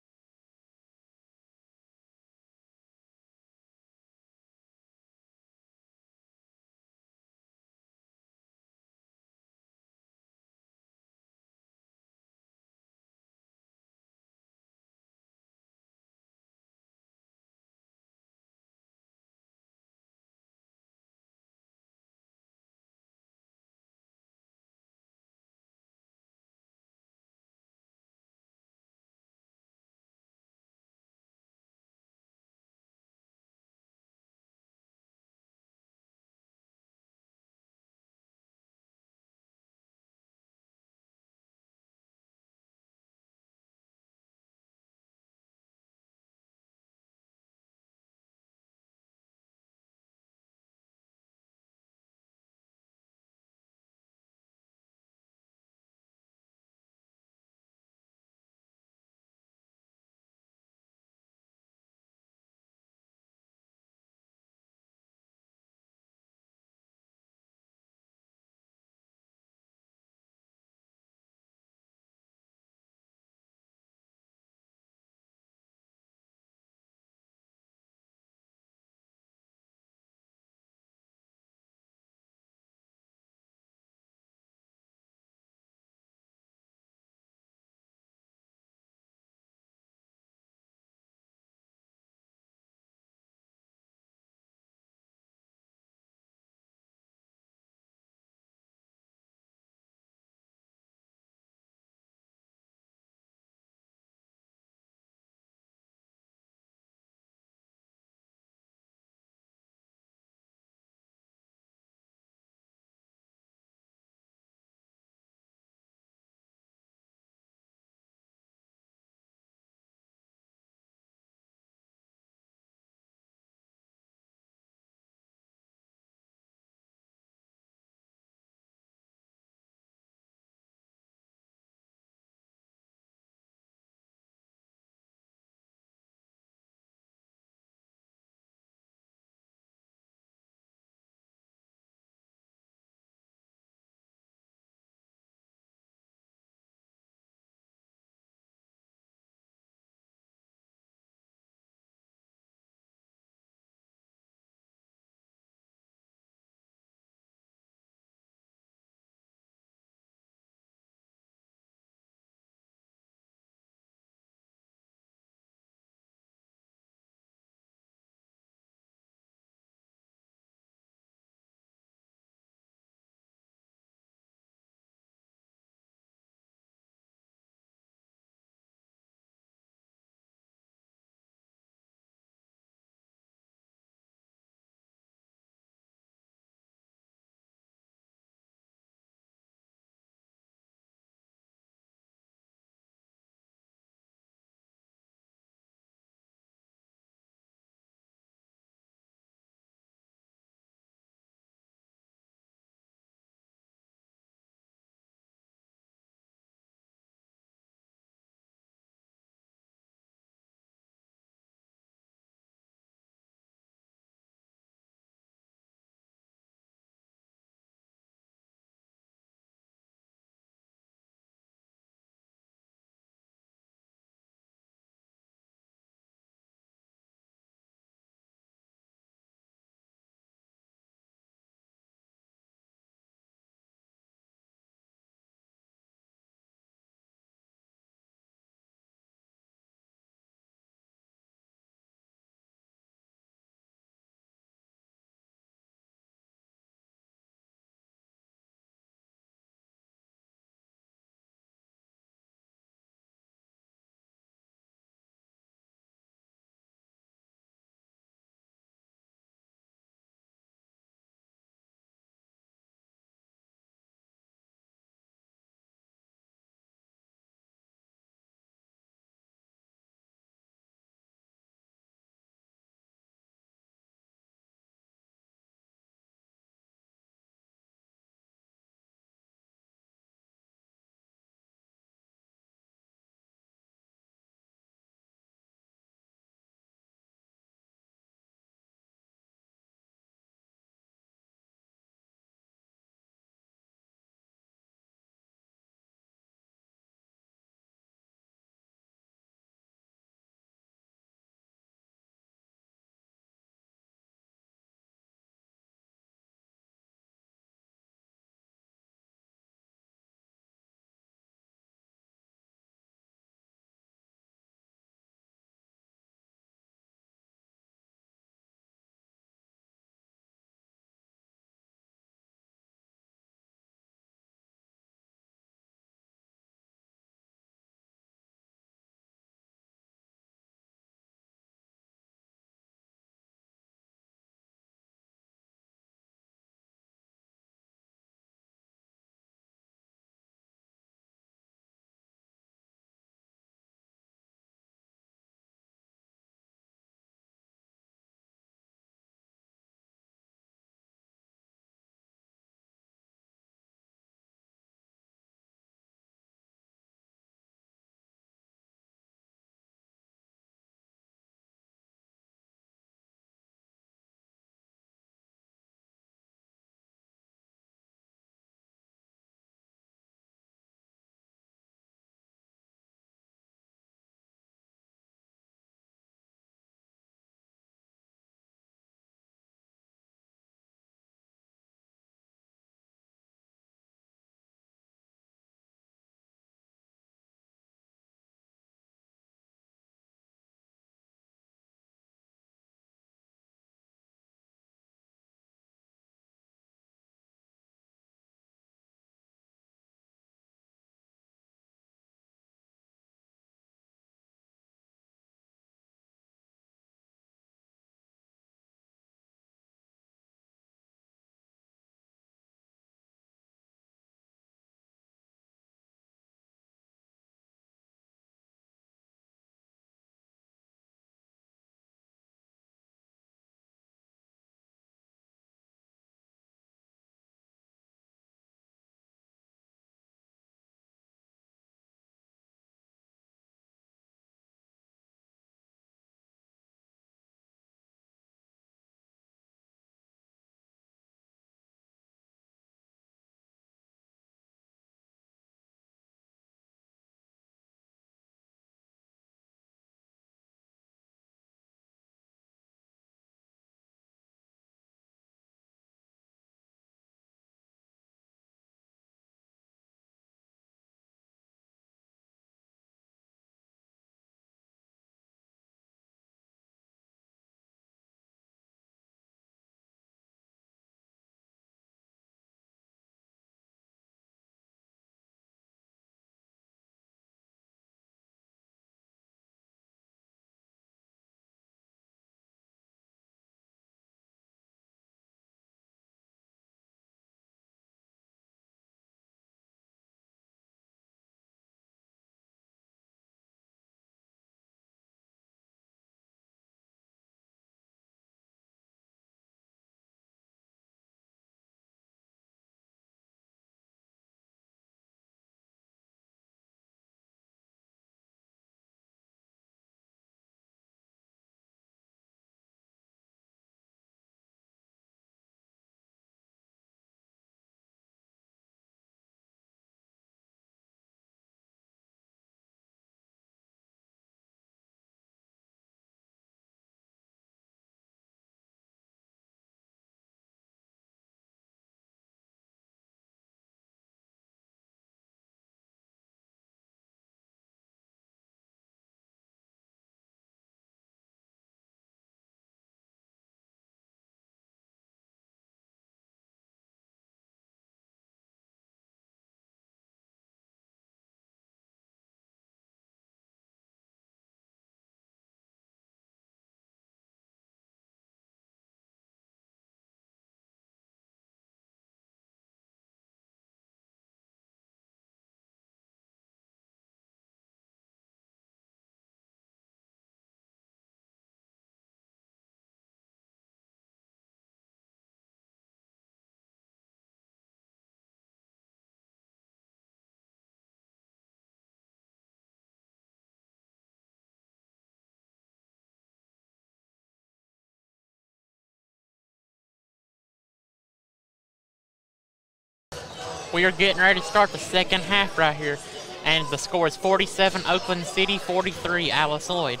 We are getting ready to start the second half right here. And the score is 47 Oakland City, 43 Alice Lloyd.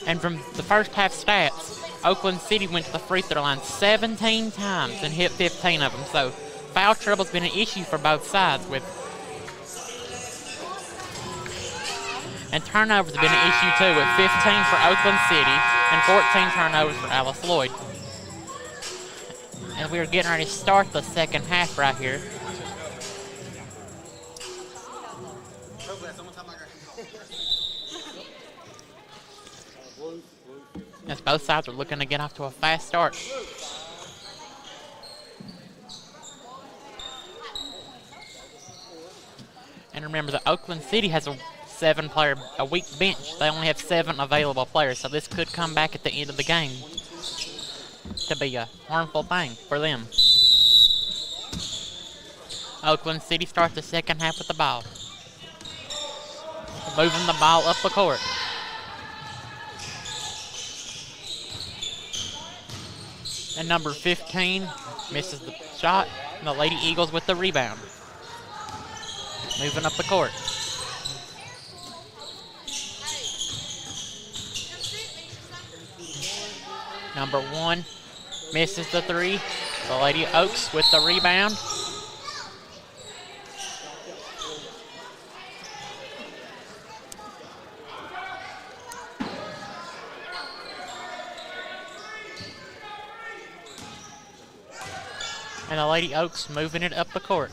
And from the first half stats, Oakland City went to the free throw line 17 times and hit 15 of them. So foul trouble's been an issue for both sides. And turnovers have been an issue too, with 15 for Oakland City and 14 turnovers for Alice Lloyd. And we are getting ready to start the second half right here. As both sides are looking to get off to a fast start. And remember that Oakland City has a weak bench. They only have 7 available players, so this could come back at the end of the game to be a harmful thing for them. Oakland City starts the second half with the ball. Moving the ball up the court. And number 15 misses the shot. And the Lady Eagles with the rebound. Moving up the court. Number 1 misses the 3. The Lady Oaks with the rebound. And the Lady Oaks moving it up the court.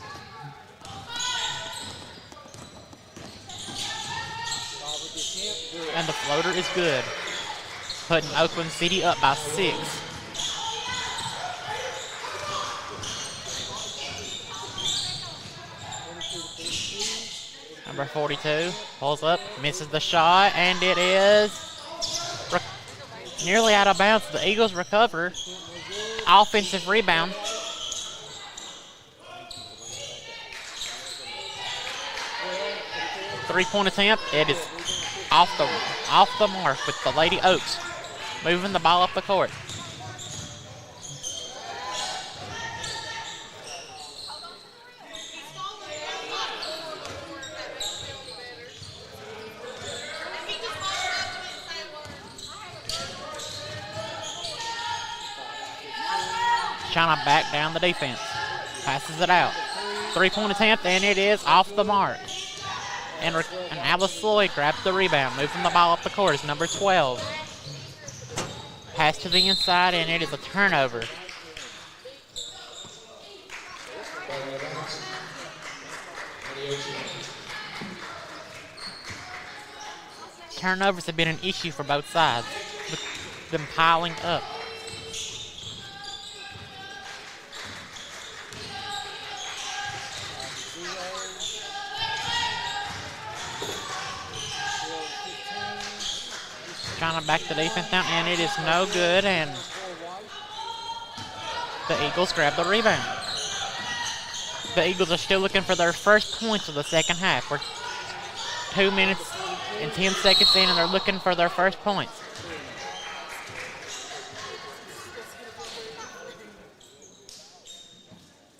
And the floater is good, putting Oakland City up by 6. Number 42 pulls up, misses the shot, and it is nearly out of bounds. The Eagles recover. Offensive rebound. Three-point attempt. It is off the mark with the Lady Oaks moving the ball up the court. Trying to back down the defense. Passes it out. Three-point attempt, and it is off the mark. And Alice Lloyd grabs the rebound, moving the ball up the court is number 12. Pass to the inside, and it is a turnover. Turnovers have been an issue for both sides, with them piling up. Trying to back the defense down, and it is no good, and the Eagles grab the rebound. The Eagles are still looking for their first points of the second half. We're 2 minutes and 10 seconds in, and they're looking for their first points.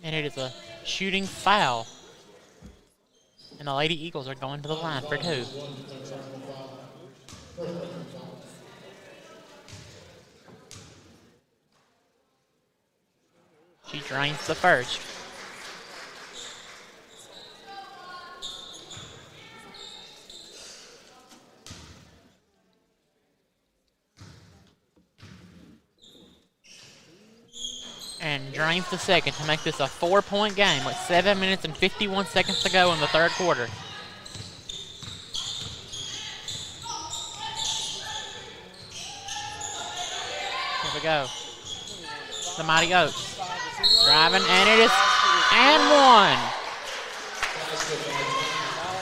And it is a shooting foul. And the Lady Eagles are going to the line for 2. She drains the first. And drains the second to make this a 4-point game with 7 minutes and 51 seconds to go in the third quarter. Here we go. The Mighty Oaks. Driving, and it is and 1.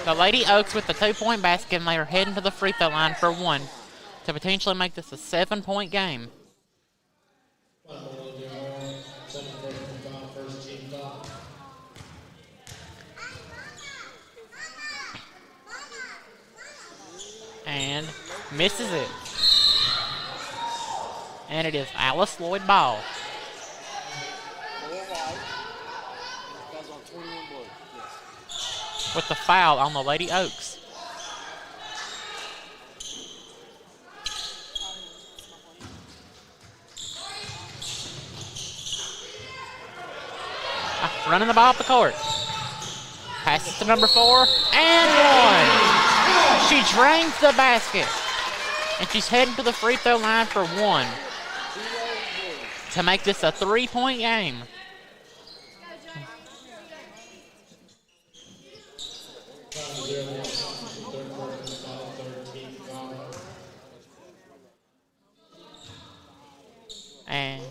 The Lady Oaks with the 2-point basket, and they are heading to the free throw line for 1 to potentially make this a 7-point game. And misses it. And it is Alice Lloyd ball. with the foul on the Lady Oaks. Running the ball up the court. Passes to number 4 and 1. She drains the basket. And she's heading to the free throw line for 1 to make this a 3-point game. And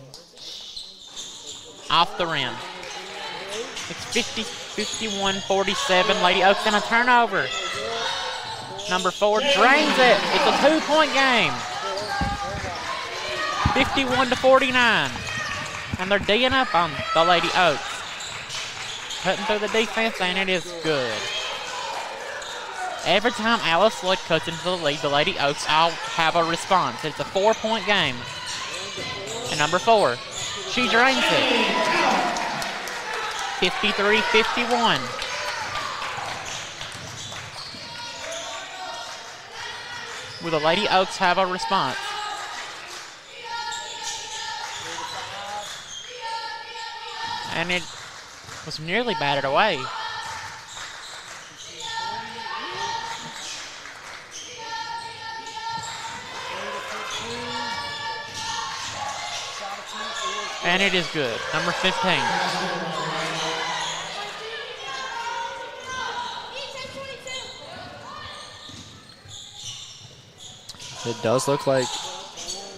off the rim. It's 51-47. Lady Oaks in a turnover. Number 4 drains it. It's a 2-point game. 51-49. And they're digging up on the Lady Oaks. Cutting through the defense, and it is good. Every time Alice Lloyd cuts into the lead, the Lady Oaks all have a response. It's a 4-point game. And number 4, she drains it. 53-51. Will the Lady Oaks have a response? And it was nearly batted away. And it is good. Number 15. It does look like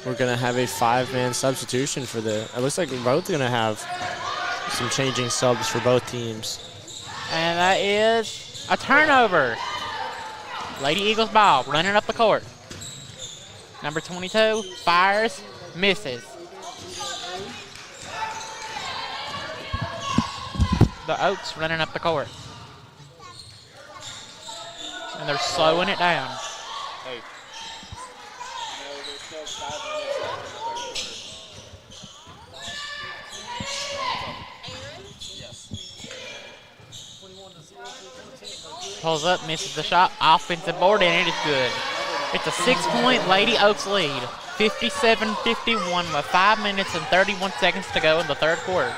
we're going to have a 5-man substitution for the... It looks like we're both going to have some changing subs for both teams. And that is a turnover. Lady Eagles ball running up the court. Number 22 fires, misses. The Oaks running up the court. And they're slowing it down. Hey. Pulls up, misses the shot. Offensive board, and it is good. It's a 6-point Lady Oaks lead. 57-51 with 5 minutes and 31 seconds to go in the third quarter.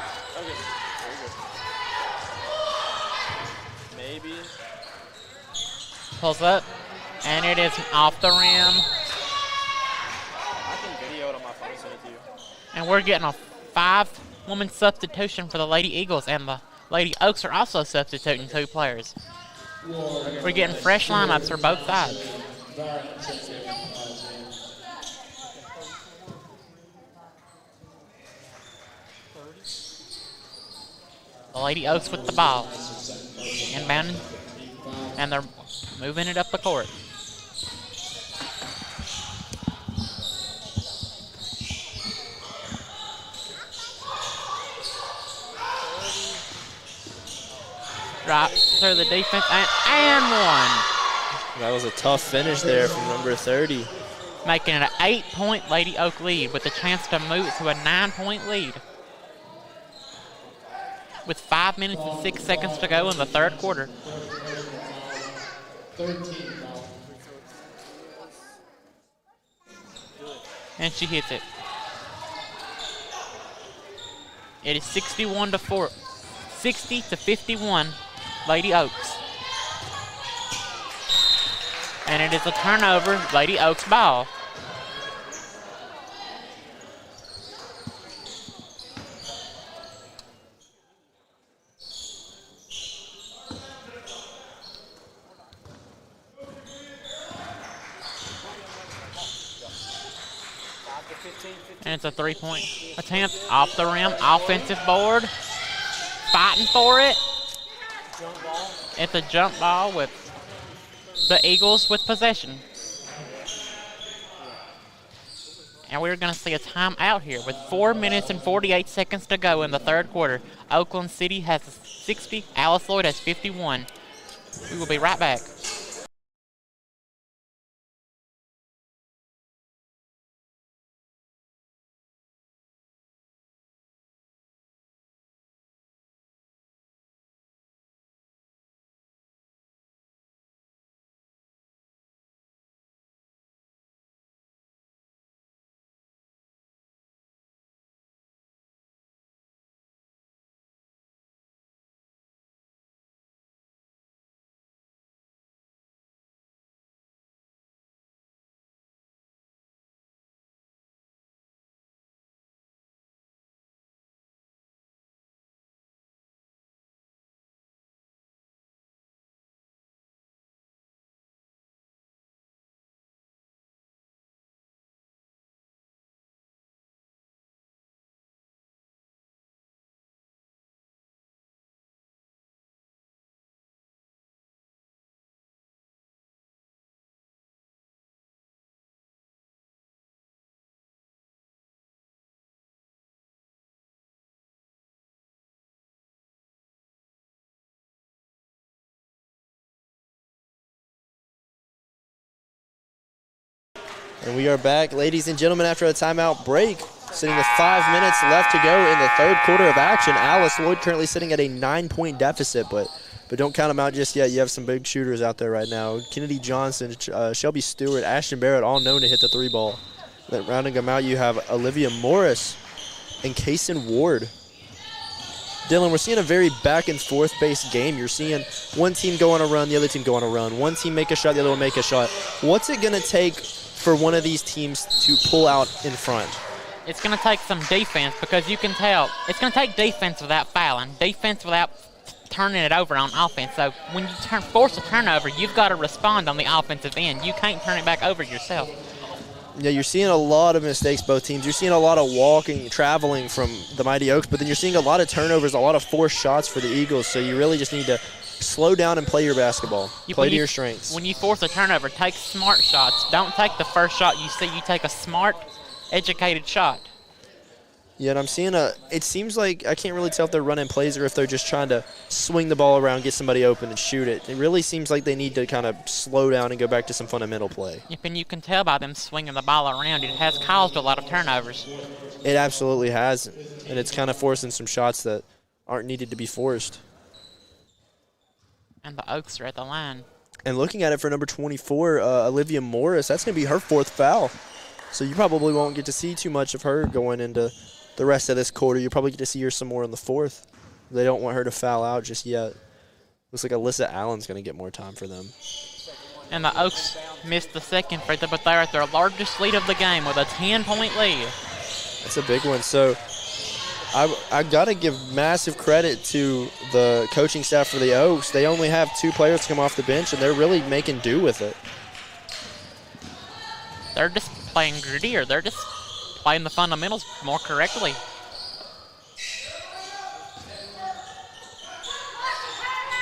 Maybe. Pulls up, and it is off the rim. I can video it on my phone and send it to you. And we're getting a 5-woman substitution for the Lady Eagles, and the Lady Oaks are also substituting 2 players. We're getting fresh lineups for both sides. The Lady Oaks with the ball. Inbounding, and they're moving it up the court. Drop through the defense, and 1. That was a tough finish there from number 30. Making it an 8-point Lady Oak lead with a chance to move it to a 9-point lead. With 5 minutes and 6 seconds to go in the third quarter. And she hits it. It is 60-51 Lady Oaks. And it is a turnover, Lady Oaks ball. And it's a 3-point attempt off the rim, offensive board. Fighting for it. It's a jump ball with the Eagles with possession. And we're going to see a timeout here with 4 minutes and 48 seconds to go in the third quarter. Oakland City has 60, Alice Lloyd has 51. We will be right back. And we are back, ladies and gentlemen, after a timeout break. Sitting with 5 minutes left to go in the third quarter of action. Alice Lloyd currently sitting at a 9-point deficit, but don't count them out just yet. You have some big shooters out there right now. Kennedy Johnson, Shelby Stewart, Ashton Barrett, all known to hit the three ball. Then rounding them out, you have Olivia Morris and Kaysen Ward. Dylan, we're seeing a very back-and-forth based game. You're seeing one team go on a run, the other team go on a run. One team make a shot, the other one make a shot. What's it going to take for one of these teams to pull out in front? It's going to take some defense because you can tell it's going to take defense without fouling, defense without turning it over on offense. So when you force a turnover, you've got to respond on the offensive end. You can't turn it back over yourself. Yeah, you're seeing a lot of mistakes, both teams. You're seeing a lot of walking, traveling from the Mighty Oaks, but then you're seeing a lot of turnovers, a lot of forced shots for the Eagles, so you really just need to slow down and play your basketball. Play to your strengths. When you force a turnover, take smart shots. Don't take the first shot you see. You take a smart, educated shot. Yeah, and I'm seeing it seems like I can't really tell if they're running plays or if they're just trying to swing the ball around, get somebody open, and shoot it. It really seems like they need to kind of slow down and go back to some fundamental play. Yep, and you can tell by them swinging the ball around, it has caused a lot of turnovers. It absolutely has, and it's kind of forcing some shots that aren't needed to be forced. And the Oaks are at the line. And looking at it for number 24, Olivia Morris, that's going to be her fourth foul. So you probably won't get to see too much of her going into the rest of this quarter. You'll probably get to see her some more in the fourth. They don't want her to foul out just yet. Looks like Alyssa Allen's going to get more time for them. And the Oaks missed the second free throw, but they're at their largest lead of the game with a 10-point lead. That's a big one. So I got to give massive credit to the coaching staff for the Oaks. They only have 2 players come off the bench, and they're really making do with it. They're just playing grittier. They're just playing the fundamentals more correctly.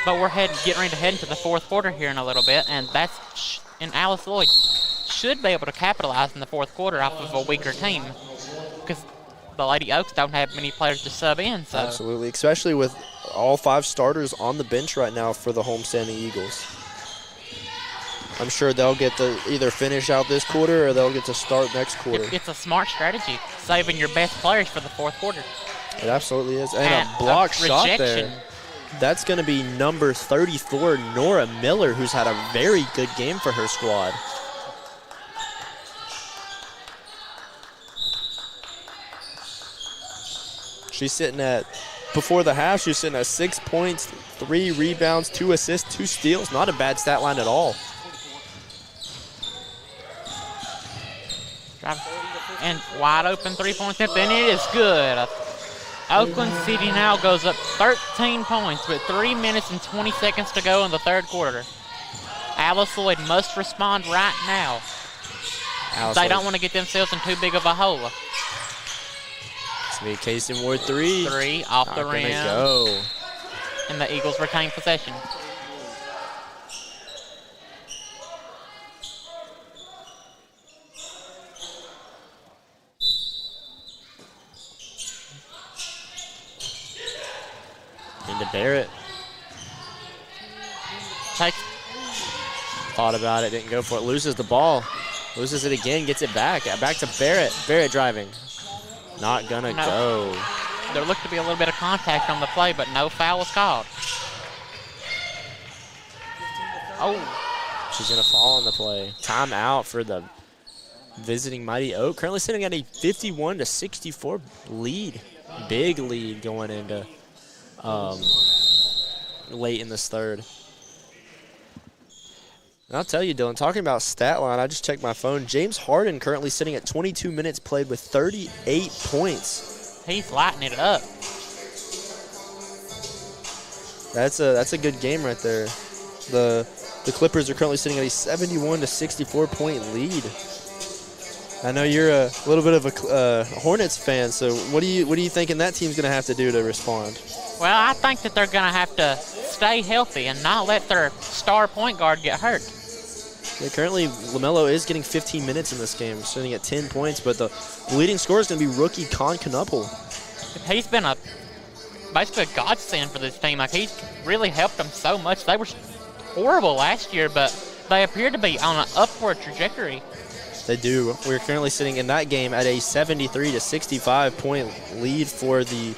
But we're getting ready to head into the fourth quarter here in a little bit, and Alice Lloyd should be able to capitalize in the fourth quarter off of a weaker team because the Lady Oaks don't have many players to sub in. So. Absolutely, especially with all 5 starters on the bench right now for the homestanding Eagles. I'm sure they'll get to either finish out this quarter or they'll get to start next quarter. It's a smart strategy, saving your best players for the fourth quarter. It absolutely is. And a block shot there. That's going to be number 34, Nora Miller, who's had a very good game for her squad. She's sitting at, before the half, she's sitting at 6 points, 3 rebounds, 2 assists, 2 steals. Not a bad stat line at all. And wide open three-point attempt, and it is good. Oakland City now goes up 13 points with 3 minutes and 20 seconds to go in the third quarter. Alice Lloyd must respond right now. They don't want to get themselves in too big of a hole. It's going to be Kaysen Ward 3. 3 off the rim. Go. And the Eagles retain possession. Into Barrett. Thought about it, didn't go for it. Loses the ball. Loses it again, gets it back. Back to Barrett. Barrett driving. Not gonna go. There looked to be a little bit of contact on the play, but no foul was called. Oh. She's gonna fall on the play. Timeout for the visiting Mighty Oak. Currently sitting at a 51-64 lead. Big lead going into late in this third. And I'll tell you, Dylan, talking about stat line, I just checked my phone. James Harden currently sitting at 22 minutes played with 38 points. He's lighting it up. That's a good game right there. The Clippers are currently sitting at a 71-64 point lead. I know you're a little bit of a Hornets fan, so what do you thinking that team's going to have to do to respond? Well, I think that they're going to have to stay healthy and not let their star point guard get hurt. Yeah, currently, LaMelo is getting 15 minutes in this game, sitting at 10 points, but the leading scorer is going to be rookie Con Knuppel. He's been basically a godsend for this team. Like, he's really helped them so much. They were horrible last year, but they appear to be on an upward trajectory. They do. We're currently sitting in that game at a 73 to 65 point lead for the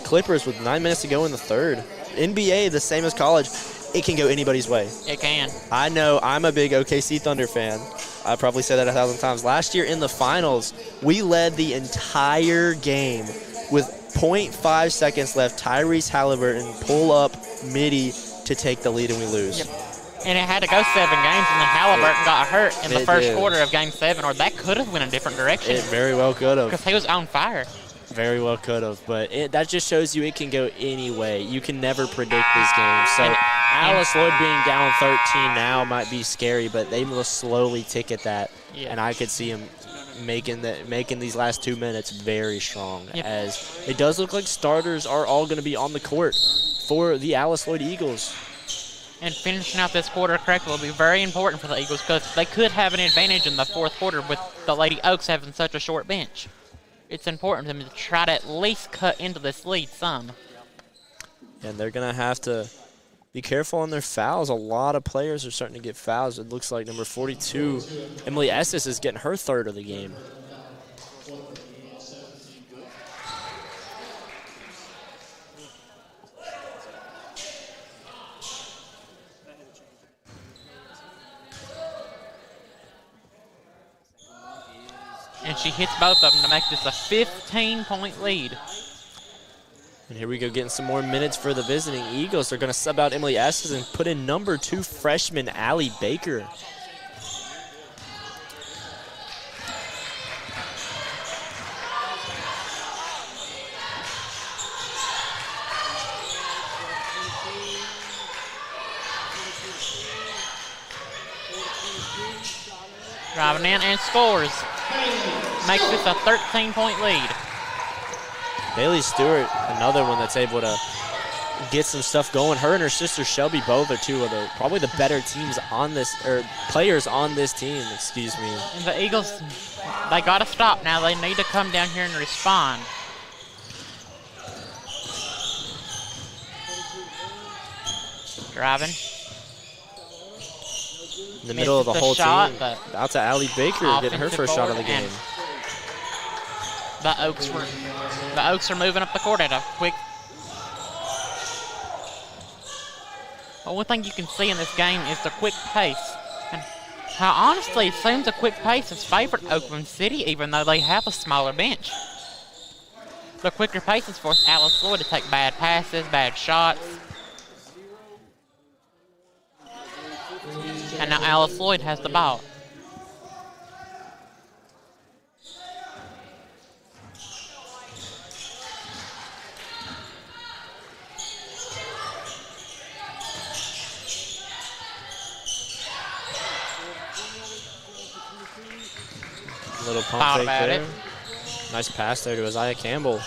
Clippers with 9 minutes to go in the third. NBA, the same as college, it can go anybody's way. It can. I know I'm a big OKC Thunder fan. I probably said that 1,000 times. Last year in the finals, we led the entire game with 0.5 seconds left. Tyrese Halliburton pull up midi to take the lead, and we lose. Yep. And it had to go 7 games, and then Halliburton got hurt in the first quarter of Game 7, or that could have went a different direction. It very well could have. Because he was on fire. Very well could have, but that just shows you it can go any way. You can never predict this game. So Alice Lloyd being down 13 now might be scary, but they will slowly tick at that. Yeah. And I could see him making these last 2 minutes very strong, Yep. as it does look like starters are all going to be on the court for the Alice Lloyd Eagles. And finishing out this quarter correctly will be very important for the Eagles because they could have an advantage in the fourth quarter with the Lady Oaks having such a short bench. It's important for them to try to at least cut into this lead some. And they're going to have to be careful on their fouls. A lot of players are starting to get fouls. It looks like number 42, Emily Estes, is getting her third of the game. And she hits both of them to make this a 15-point lead. And here we go, getting some more minutes for the visiting Eagles. They're going to sub out Emily Estes and put in number 2 freshman Allie Baker. Driving in and scores. Makes this a 13-point lead. Bailey Stewart, another one that's able to get some stuff going. Her and her sister Shelby both are two of probably the better teams on this, or players on this team, excuse me. And the Eagles, they got to stop now. They need to come down here and respond. Driving. In the middle of the whole shot, team. Out to Allie Baker getting her first shot of the game. The Oaks are moving up the court at a quick. But one thing you can see in this game is the quick pace. And how honestly it seems the quick pace has favored Oakland City even though they have a smaller bench. The quicker pace has forced Alice Lloyd to take bad passes, bad shots. And now Alice Lloyd has the ball. Little pump fake there. Nice pass there to Isaiah Campbell.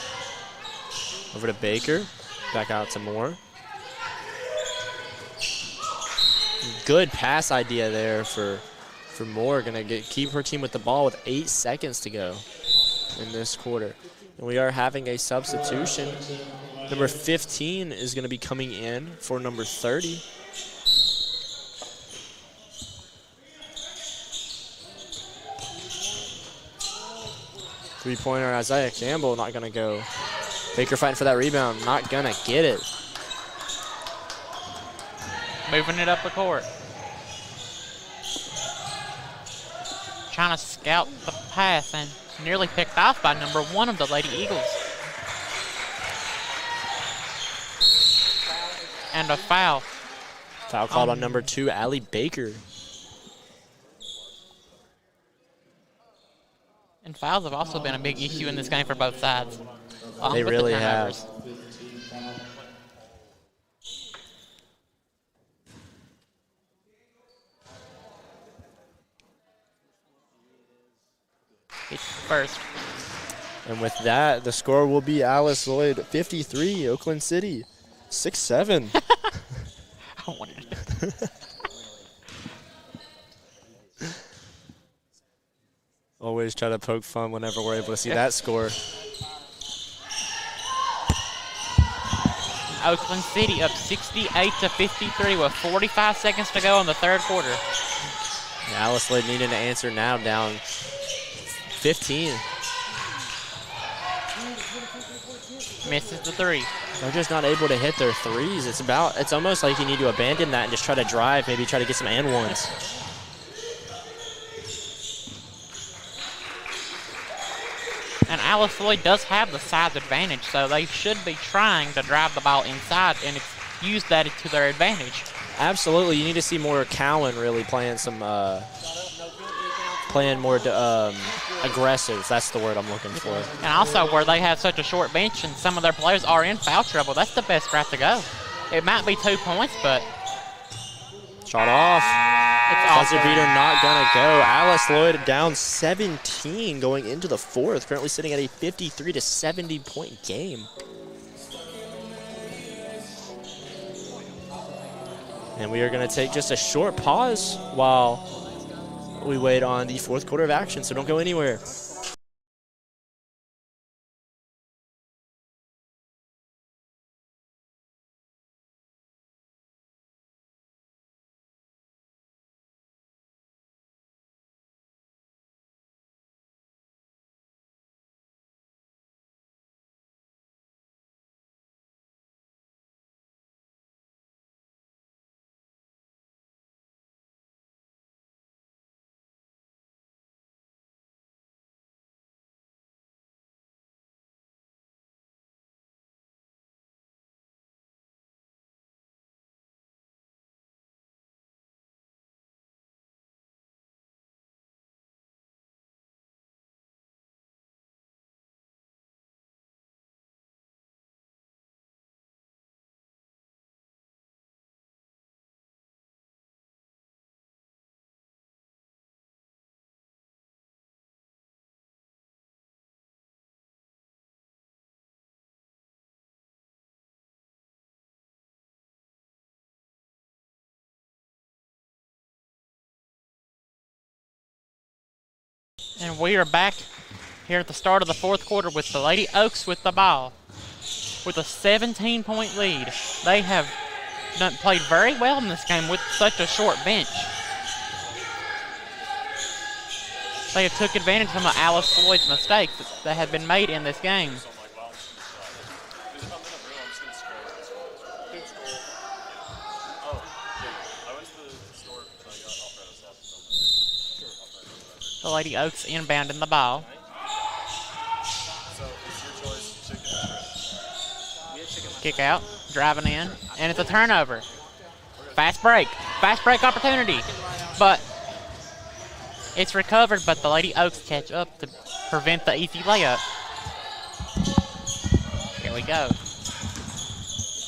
Over to Baker. Back out to Moore. Good pass idea there for Moore. Gonna keep her team with the ball with 8 seconds to go in this quarter. And we are having a substitution. Number 15 is gonna be coming in for number 30. Three-pointer, Isaiah Campbell not gonna go. Baker fighting for that rebound, not gonna get it. Moving it up the court. Trying to scout the pass and nearly picked off by number 1 of the Lady Eagles. And a foul. Foul called on number 2, Allie Baker. And fouls have also been a big issue in this game for both sides. They really have. It's first. And with that, the score will be Alice Lloyd 53, Oakland City 6-7. I wanted it. Always try to poke fun whenever we're able to see that score. Oakland City up 68 to 53 with 45 seconds to go in the third quarter. Alice Lloyd needing to answer now, down 15. Misses the three. They're just not able to hit their threes. It's almost like you need to abandon that and just try to drive, maybe try to get some and ones. And Alice Lloyd does have the size advantage, so they should be trying to drive the ball inside and use that to their advantage. Absolutely, you need to see more Cowan really playing more aggressive. That's the word I'm looking for. And also where they have such a short bench and some of their players are in foul trouble, that's the best route to go. It might be 2 points, but shot off. it's Buzzer off. beater not gonna go. Alice Lloyd down 17 going into the fourth, currently sitting at a 53 to 70 point game. And we are gonna take just a short pause while we wait on the fourth quarter of action, so don't go anywhere. And we are back here at the start of the fourth quarter with the Lady Oaks with the ball. With a 17-point lead. They have played very well in this game with such a short bench. They have took advantage of some of Alice Lloyd's mistakes that have been made in this game. The Lady Oaks inbounding the ball. Kick out, driving in, and it's a turnover. Fast break opportunity, but it's recovered, but the Lady Oaks catch up to prevent the easy layup. Here we go.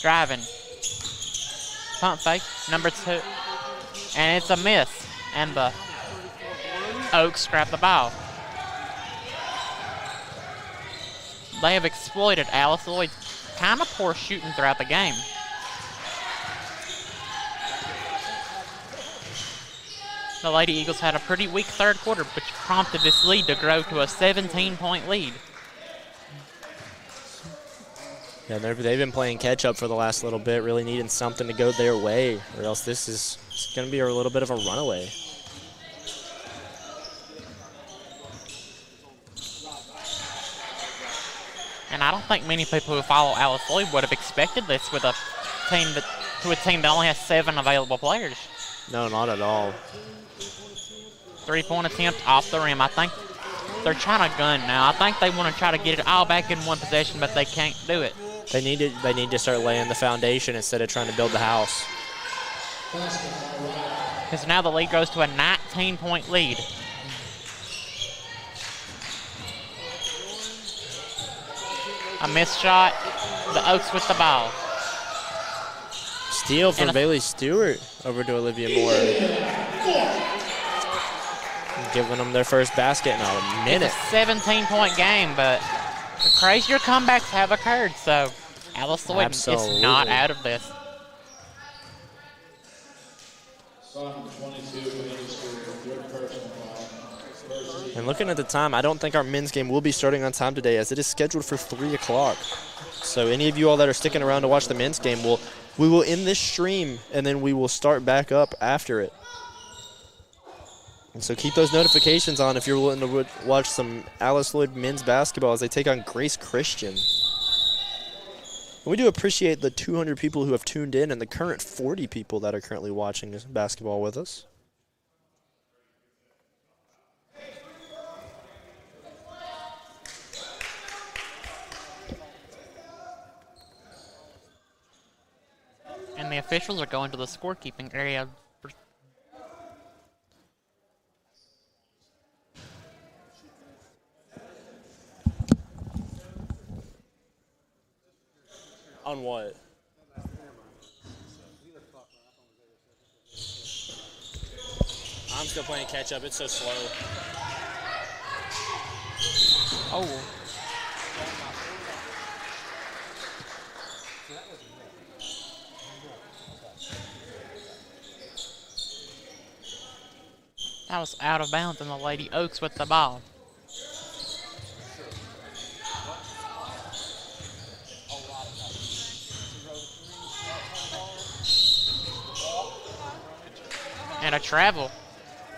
Driving. Pump fake, number 2, and it's a miss, and the Oaks scrap the ball. They have exploited Alice Lloyd's kind of poor shooting throughout the game. The Lady Eagles had a pretty weak third quarter, which prompted this lead to grow to a 17-point lead. Yeah, they've been playing catch up for the last little bit, really needing something to go their way, or else this is going to be a little bit of a runaway. And I don't think many people who follow Alice Lloyd would have expected this with a team that only has 7 available players. No, not at all. 3-point attempt off the rim. I think they're trying to gun now. I think they want to try to get it all back in one possession, but they can't do it. They need to start laying the foundation instead of trying to build the house. Because now the lead goes to a 19-point lead. A missed shot. The Oaks with the ball. Steal from Bailey Stewart over to Olivia Moore. Giving them their first basket in a minute. It's a 17-point game, but the crazier comebacks have occurred, so Alice Lloyd is not out of this. And looking at the time, I don't think our men's game will be starting on time today, as it is scheduled for 3 o'clock. So any of you all that are sticking around to watch the men's game, we will end this stream, and then we will start back up after it. And so keep those notifications on if you're willing to watch some Alice Lloyd men's basketball as they take on Grace Christian. And we do appreciate the 200 people who have tuned in and the current 40 people that are currently watching this basketball with us. And the officials are going to the scorekeeping area. On what? I'm still playing catch up. It's so slow. Oh. That was out of bounds, and the Lady Oaks with the ball. And a travel.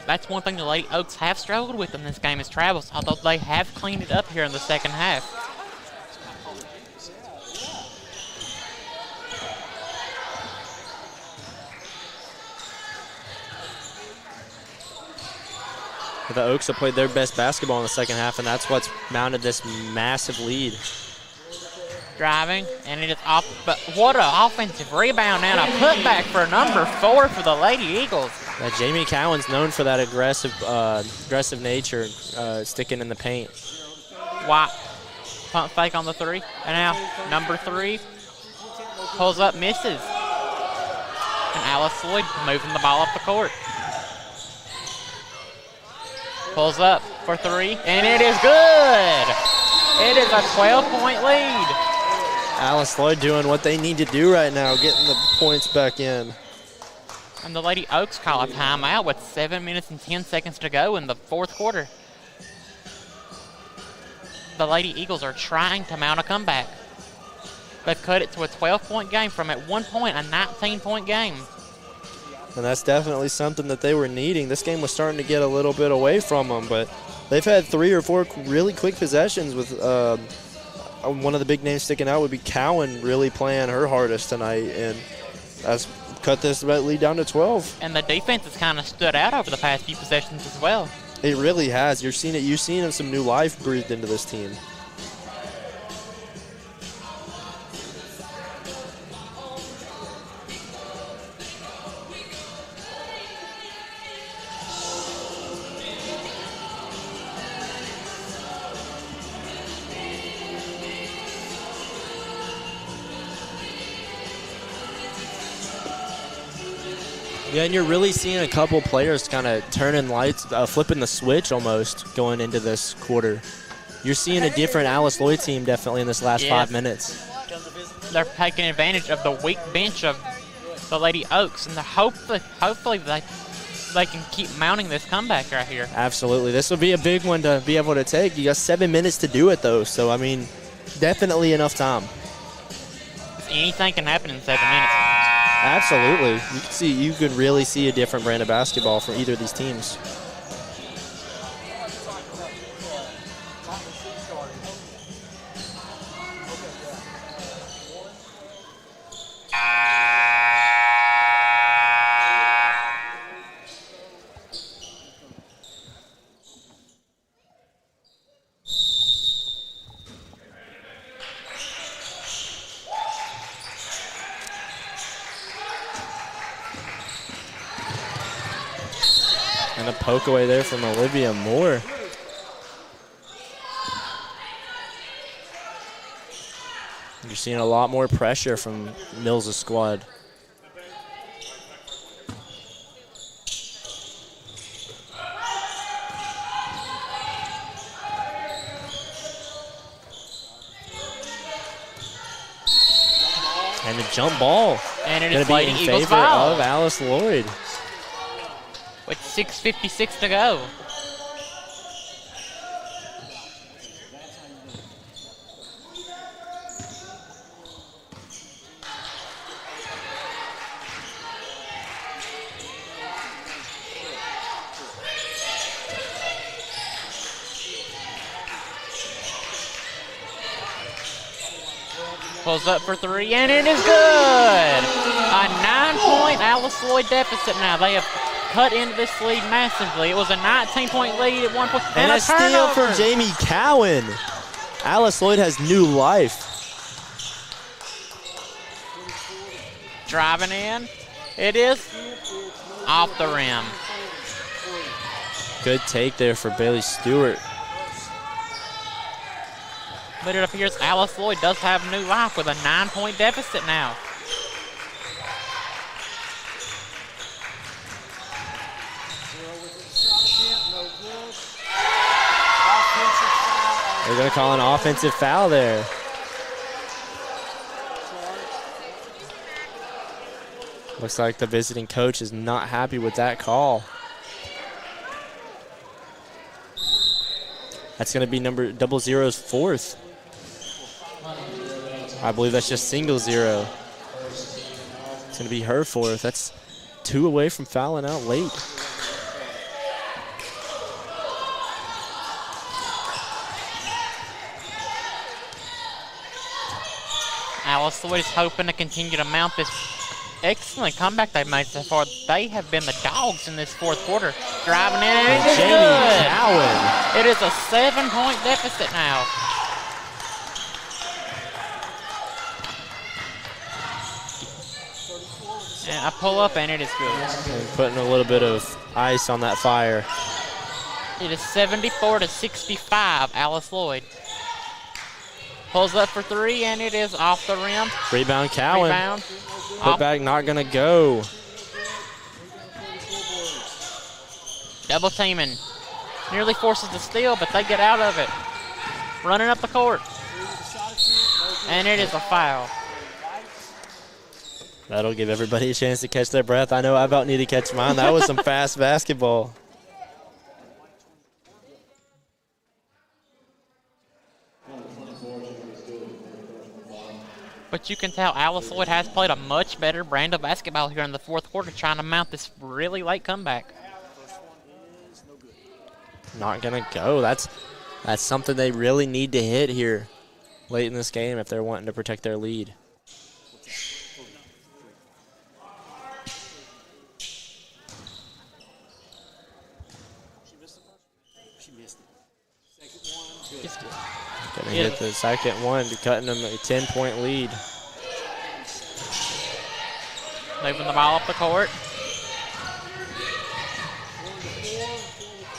That's one thing the Lady Oaks have struggled with in this game is travels, although they have cleaned it up here in the second half. The Oaks have played their best basketball in the second half, and that's what's mounted this massive lead. Driving, and it is off, but what an offensive rebound and a putback for number 4 for the Lady Eagles. Jamie Cowan's known for that aggressive nature, sticking in the paint. White, pump fake on the 3, and now number 3 pulls up, misses. And Alice Lloyd moving the ball up the court. Pulls up for 3, and it is good. It is a 12-point lead. Alice Lloyd doing what they need to do right now, getting the points back in. And the Lady Oaks call a timeout with 7 minutes and 10 seconds to go in the fourth quarter. The Lady Eagles are trying to mount a comeback. They've cut it to a 12-point game from at one point a 19-point game. And that's definitely something that they were needing. This game was starting to get a little bit away from them, but they've had 3 or 4 really quick possessions with one of the big names sticking out would be Cowan really playing her hardest tonight, and that's cut this lead down to 12. And the defense has kind of stood out over the past few possessions as well. It really has. You've seen some new life breathed into this team. Yeah, and you're really seeing a couple players kind of turning lights, flipping the switch almost going into this quarter. You're seeing a different Alice Lloyd team definitely in this last 5 minutes. They're taking advantage of the weak bench of the Lady Oaks, and hopefully they can keep mounting this comeback right here. Absolutely. This will be a big one to be able to take. You got 7 minutes to do it, though, so, I mean, definitely enough time. Anything can happen in 7 minutes. Absolutely. You could really see a different brand of basketball from either of these teams. And a poke away there from Olivia Moore. You're seeing a lot more pressure from Mills' squad. And a jump ball. And it Gonna is be Lady in Eagles favor foul of Alice Lloyd. with 6:56 to go. Pulls up for three, and it is good! A 9-point Alice Lloyd deficit now. They have cut into this lead massively. It was a 19-point lead at one point. And a steal for Jamie Cowan. Alice Lloyd has new life. Driving in. It is off the rim. Good take there for Bailey Stewart. But it appears Alice Lloyd does have new life with a 9-point deficit now. They're going to call an offensive foul there. Looks like the visiting coach is not happy with that call. That's going to be number 00's fourth. I believe that's just single zero. It's going to be her fourth. That's 2 away from fouling out late. Alice Lloyd is hoping to continue to mount this excellent comeback they've made so far. They have been the dogs in this fourth quarter. Driving in, and it is good. Cowan. It is a 7-point deficit now. And I pull up, and it is good. And putting a little bit of ice on that fire. It is 74-65, Alice Lloyd. Pulls up for three, and it is off the rim. Rebound Cowan. Rebound. Put back, not going to go. Double teaming. Nearly forces the steal, but they get out of it. Running up the court. And it is a foul. That'll give everybody a chance to catch their breath. I know I about need to catch mine. That was some fast basketball. But you can tell Alice Lloyd has played a much better brand of basketball here in the fourth quarter, trying to mount this really late comeback. Not going to go. That's something they really need to hit here late in this game if they're wanting to protect their lead. Gonna hit the second one, cutting them a 10-point lead. Moving the ball up the court.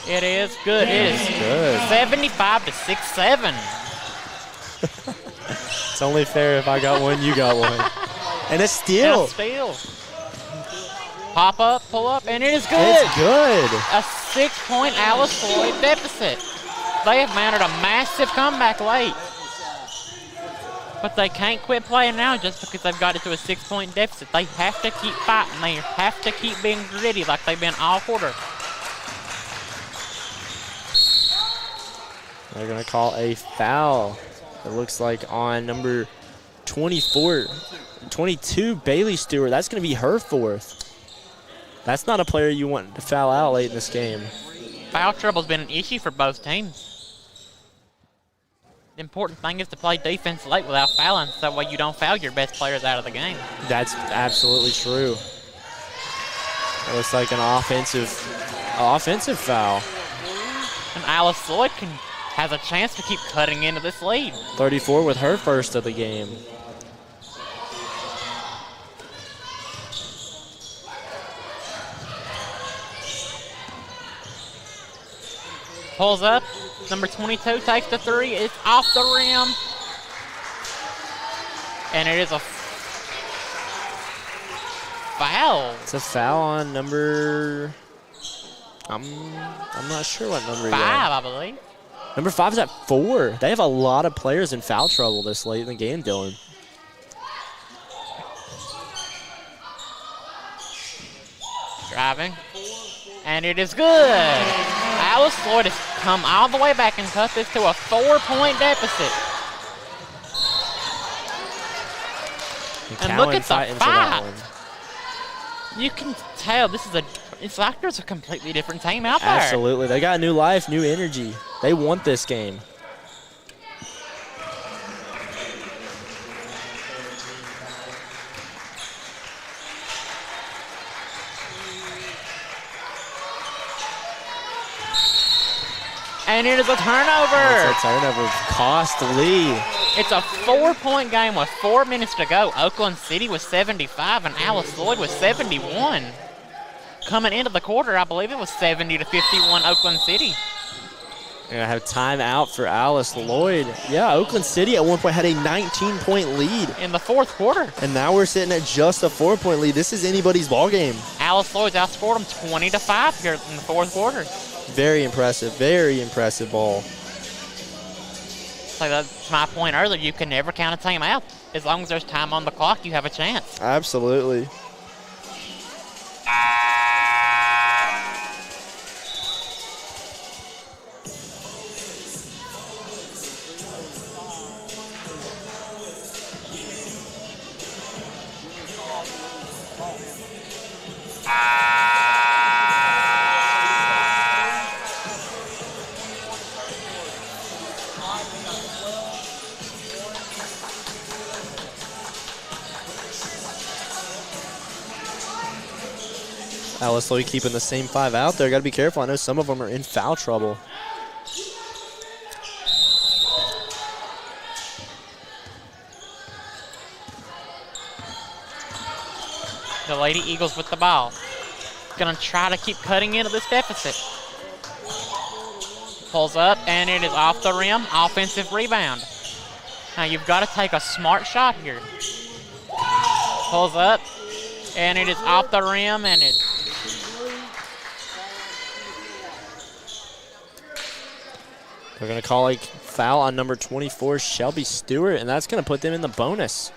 It is good. It is Good. 75-67. It's only fair if I got one, you got one. And a steal. And a steal. Pop up, pull up, and it is good. It's good. A 6-point Alice Lloyd deficit. They have mounted a massive comeback late. But they can't quit playing now just because they've got it to a 6-point deficit. They have to keep fighting. They have to keep being gritty like they've been all quarter. They're going to call a foul. It looks like on number 22, Bailey Stewart. That's going to be her fourth. That's not a player you want to foul out late in this game. Foul trouble's been an issue for both teams. The important thing is to play defense late without fouling, so that way you don't foul your best players out of the game. That's absolutely true. It looks like an offensive foul. And Alice Lloyd has a chance to keep cutting into this lead. 34 with her first of the game. Pulls up. Number 22 takes the three. It's off the rim. And it is a foul. It's a foul on number... I'm not sure what number 5, I believe. Number 5 is at 4. They have a lot of players in foul trouble this late in the game, Dylan. Driving. And it is good. Alice Lloyd has come all the way back and cut this to a 4-point deficit. And look at the fight. You can tell it's like there's a completely different team out there. Absolutely. They got new life, new energy. They want this game. And it is a turnover. It's a turnover. Costly. It's a 4-point game with 4 minutes to go. Oakland City was 75 and Alice Lloyd was 71. Coming into the quarter, I believe it was 70-51 Oakland City. Gonna have timeout for Alice Lloyd. Yeah, Oakland City at one point had a 19-point lead. In the fourth quarter. And now we're sitting at just a 4-point lead. This is anybody's ball game. Alice Lloyd's outscored them 20-5 here in the fourth quarter. Very impressive ball. So that's my point earlier. You can never count a team out. As long as there's time on the clock, you have a chance. Absolutely. Alice Lloyd keeping the same 5 out there. Got to be careful. I know some of them are in foul trouble. The Lady Eagles with the ball. Gonna try to keep cutting into this deficit. Pulls up, and it is off the rim. Offensive rebound. Now you've got to take a smart shot here. Pulls up, and it is off the rim, and it. They're going to call a foul on number 24, Shelby Stewart, and that's going to put them in the bonus.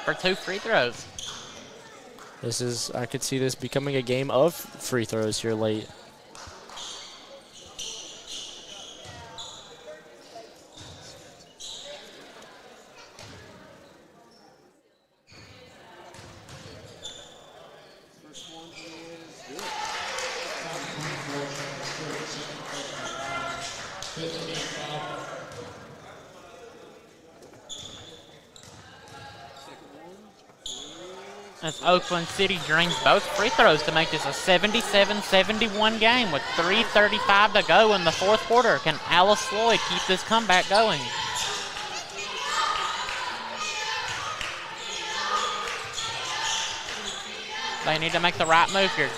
For 2 free throws. I could see this becoming a game of free throws here late. As Oakland City drains both free throws to make this a 77-71 game with 3:35 to go in the fourth quarter. Can Alice Lloyd keep this comeback going? They need to make the right move here.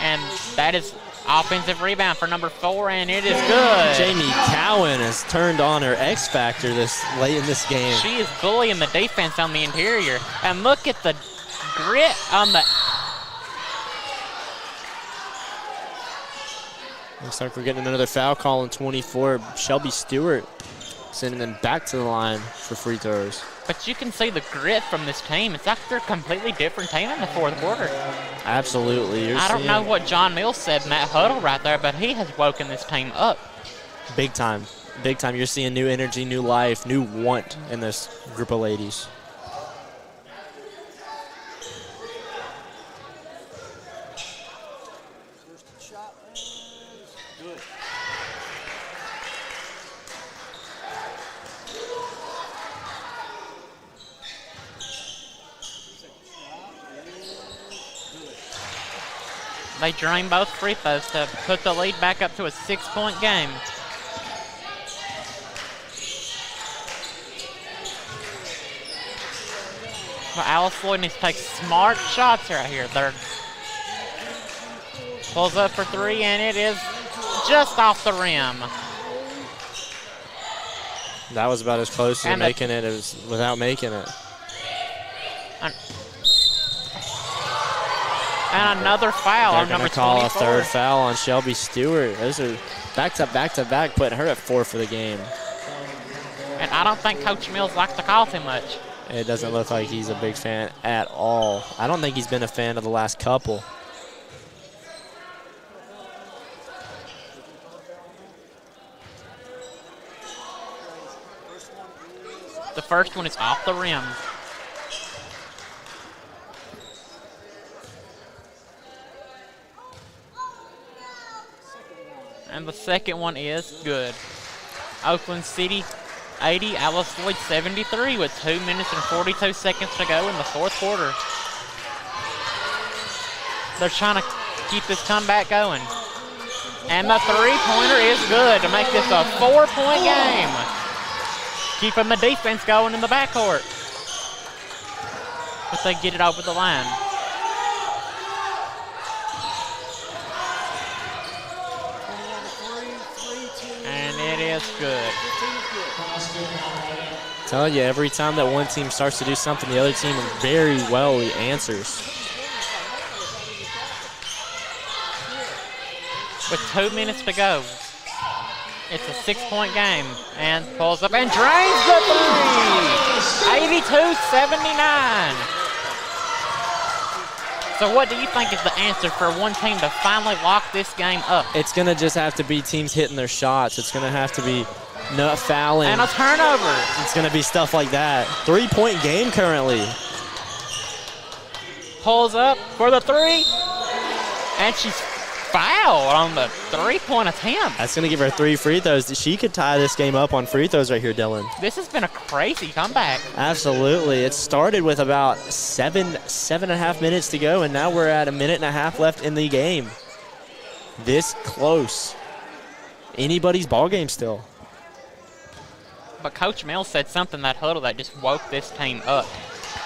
And that is offensive rebound for number 4, and it is good. Jamie Cowan has turned on her X Factor this late in this game. She is bullying the defense on the interior. And look at the grit on the. Looks like we're getting another foul call on 24. Shelby Stewart sending them back to the line for free throws. But you can see the grit from this team. It's like they're a completely different team in the fourth quarter. Absolutely. I don't know what John Mills said, Matt Huddle right there, but he has woken this team up. Big time. Big time. You're seeing new energy, new life, new want in this group of ladies. They drain both free throws to put the lead back up to a 6-point game. But Alice Lloyd needs to take smart shots right here. They're pulls up for 3, and it is just off the rim. That was about as close to making it as without making it. And another foul on number 24. They're going to call a third foul on Shelby Stewart. Those are back-to-back, putting her at 4 for the game. And I don't think Coach Mills likes to call too much. It doesn't look like he's a big fan at all. I don't think he's been a fan of the last couple. The first one is off the rim. And the second one is good. Oakland City 80, Alice Lloyd 73 with 2 minutes and 42 seconds to go in the fourth quarter. They're trying to keep this comeback going. And the three-pointer is good to make this a 4-point game. Keeping the defense going in the backcourt. But they get it over the line. And it is good. Tell you, every time that one team starts to do something, the other team very well answers. With 2 minutes to go. It's a 6-point game. And pulls up and drains the three. 82-79. So what do you think is the answer for one team to finally lock this game up? It's going to just have to be teams hitting their shots. It's going to have to be not fouling. And a turnover. It's going to be stuff like that. 3-point game currently. Pulls up for the three. And she's fouled on the three-point attempt. That's going to give her 3 free throws. She could tie this game up on free throws right here, Dylan. This has been a crazy comeback. Absolutely. It started with about 7.5 minutes to go, and now we're at 1.5 minutes left in the game. This close. Anybody's ball game still. But Coach Mills said something that huddle that just woke this team up.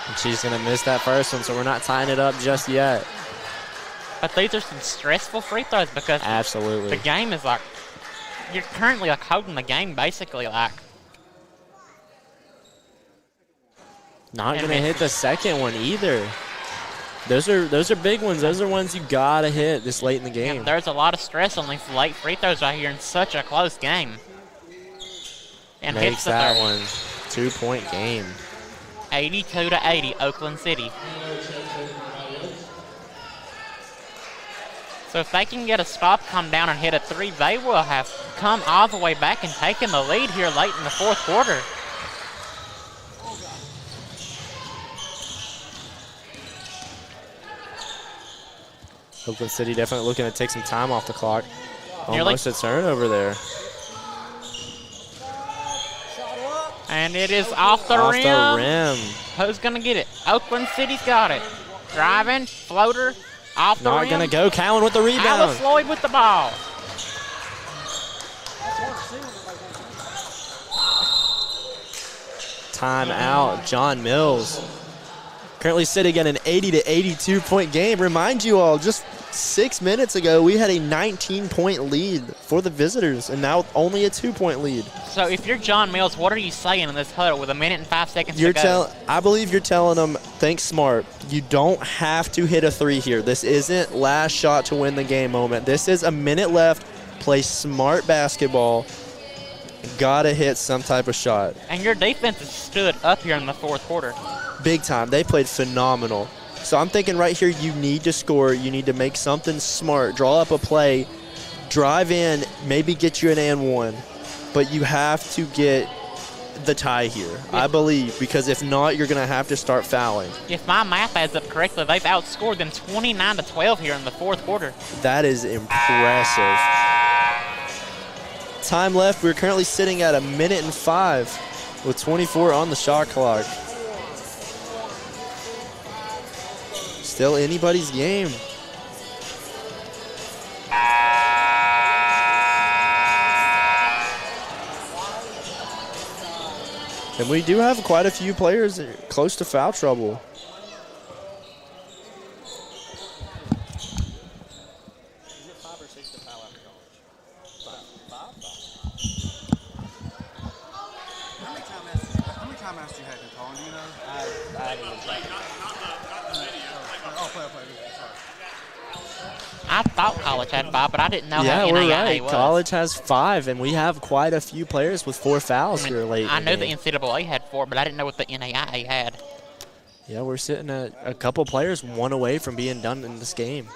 And she's going to miss that first one, so we're not tying it up just yet. But these are some stressful free throws because Absolutely. the game is like, you're currently like holding the game basically like. Not going to hit the second one either. Those are big ones. Those are ones you got to hit this late in the game. And there's a lot of stress on these late free throws right here in such a close game. And Makes hits the that third. one 2-point game. 82-80, Oakland City. So if they can get a stop, come down and hit a three, they will have come all the way back and taken the lead here late in the fourth quarter. Oakland City definitely looking to take some time off the clock. Nearly. Almost a turnover there. And it is off the rim. Who's going to get it? Oakland City's got it. Driving, floater, off the rim. Not going to go. Cowan with the rebound. Alice Lloyd with the ball. Timeout, John Mills. Currently sitting at an 80-82 point game. Remind you all, just 6 minutes ago, we had a 19-point lead for the visitors, and now only a 2-point lead. So if you're John Mills, what are you saying in this huddle with 1 minute and 5 seconds to go? I believe you're telling them, think smart. You don't have to hit a three here. This isn't last shot to win the game moment. This is a minute left. Play smart basketball. Gotta hit some type of shot. And your defense has stood up here in the fourth quarter. Big time. They played phenomenal. So I'm thinking right here, you need to score. You need to make something smart. Draw up a play. Drive in. Maybe get you an and one. But you have to get the tie here, I believe, because if not, you're going to have to start fouling. If my math adds up correctly, they've outscored them 29-12 here in the fourth quarter. That is impressive. Time left. We're currently sitting at 1 minute and 5 with 24 on the shot clock. Still anybody's game. And we do have quite a few players close to foul trouble. How many timeouts do you have in Colin? Do you know? I thought college had 5, but I didn't know how Yeah, we're NAIA right. was. College has 5, and we have quite a few players with 4 fouls here late. I in knew the the game. NCAA had 4, but I didn't know what the NAIA had. Yeah, we're sitting at a couple players 1 away from being done in this game.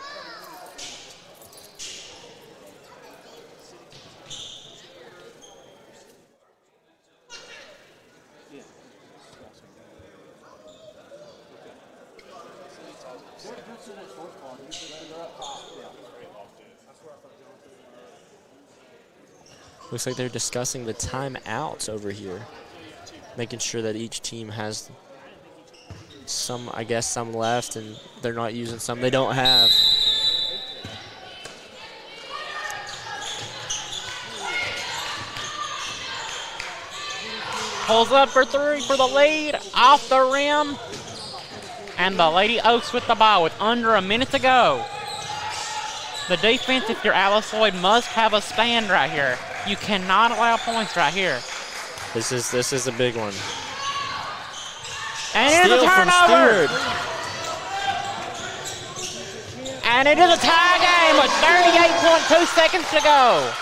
Looks like they're discussing the timeouts over here, making sure that each team has some, I guess, some left, and they're not using some they don't have. Pulls up for three for the lead. Off the rim. And the Lady Oaks with the ball with under a minute to go. The defense, if you're Alice Lloyd, must have a stand right here. You cannot allow points right here. This is a big one. And it is a turnover. And it is a tie game with 38.2 seconds to go.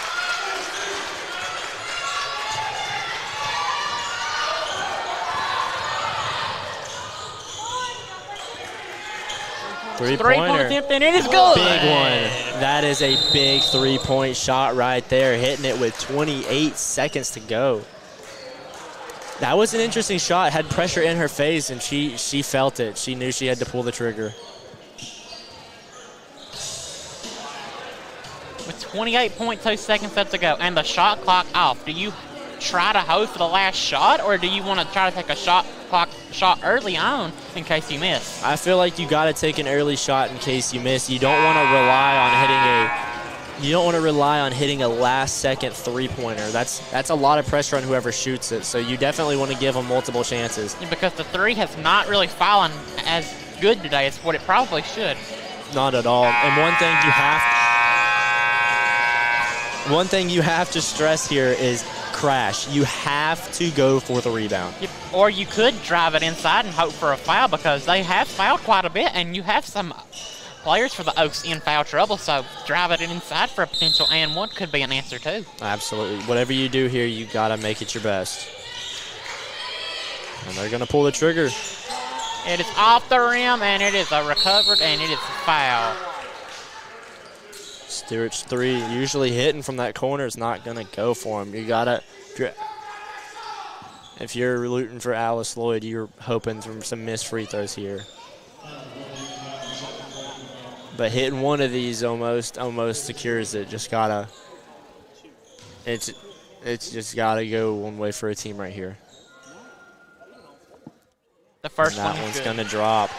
Three-pointer attempt, and it is good. Big one. That is a big three-point shot right there, hitting it with 28 seconds to go. That was an interesting shot. Had pressure in her face, and she felt it. She knew she had to pull the trigger. With 28.2 seconds left to go, and the shot clock off. Do you try to hope for the last shot, or do you want to try to take a shot early on in case you miss? I feel like you got to take an early shot in case you miss. You don't want to rely on hitting a last-second three-pointer. That's a lot of pressure on whoever shoots it. So you definitely want to give them multiple chances. Because the three has not really fallen as good today as what it probably should. Not at all. And one thing you have to stress here is crash. You have to go for the rebound. Yep. Or you could drive it inside and hope for a foul, because they have fouled quite a bit, and you have some players for the Oaks in foul trouble, so drive it inside for a potential and one could be an answer too. Absolutely. Whatever you do here, you got to make it your best. And they're going to pull the trigger. It is off the rim, and it is a recovered, and it is a foul. Stewart's three, usually hitting from that corner, is not going to go for him. You got to, if you're rooting for Alice Lloyd, you're hoping for some missed free throws here. But hitting one of these almost secures it. It's just gotta go one way for a team right here. The first and that one's gonna drop.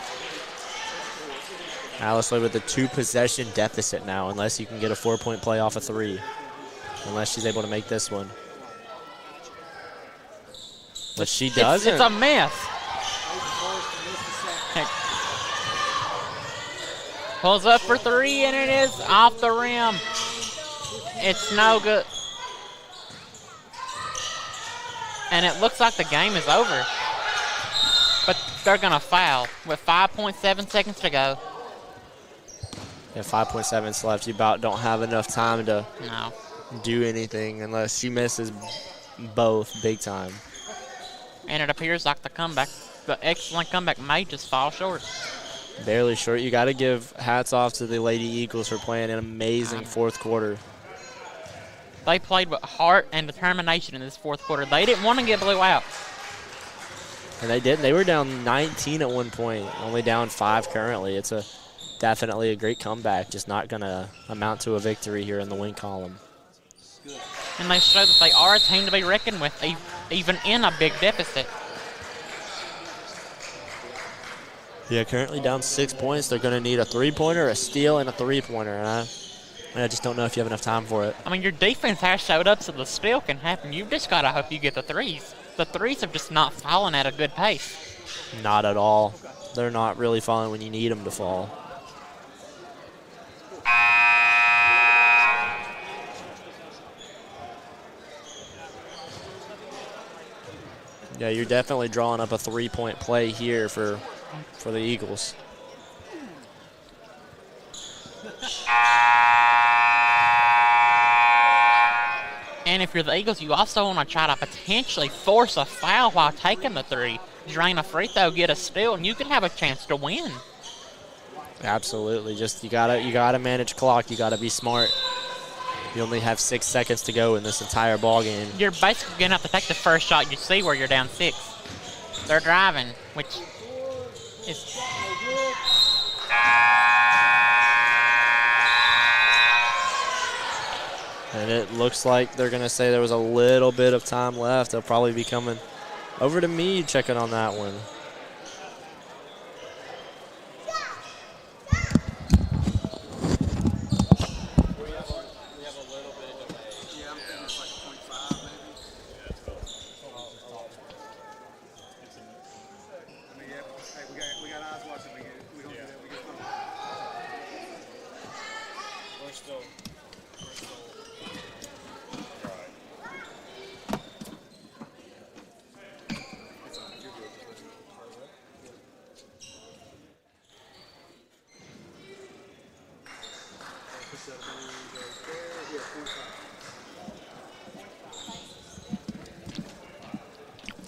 Alice Lloyd with a 2-possession deficit now, unless you can get a 4-point play off a three. Unless she's able to make this one. But she doesn't. It's a mess. Pulls up for three, and it is off the rim. It's no good. And it looks like the game is over. But they're going to foul with 5.7 seconds to go. Yeah, 5.7 left. You about don't have enough time to do anything unless she misses both big time. And it appears like the excellent comeback may just fall short. Barely short. You got to give hats off to the Lady Eagles for playing an amazing fourth quarter. They played with heart and determination in this fourth quarter. They didn't want to get blew out. And they didn't. They were down 19 at one point, only down 5 currently. It's definitely a great comeback, just not going to amount to a victory here in the win column. And they show that they are a team to be reckoned with, even in a big deficit. Yeah, currently down 6 points. They're going to need a three-pointer, a steal, and a three-pointer. And I just don't know if you have enough time for it. I mean, your defense has showed up so the steal can happen. You've just got to hope you get the threes. The threes have just not fallen at a good pace. Not at all. They're not really falling when you need them to fall. Yeah, you're definitely drawing up a three-point play here for the Eagles. And if you're the Eagles, you also want to try to potentially force a foul while taking the three. Drain a free throw, get a steal, and you can have a chance to win. Absolutely. Just you gotta manage clock. You gotta be smart. You only have 6 seconds to go in this entire ball game. You're basically gonna have to take the first shot you see where you're down 6. They're driving, which is. And it looks like they're going to say there was a little bit of time left. They'll probably be coming over to me checking on that one.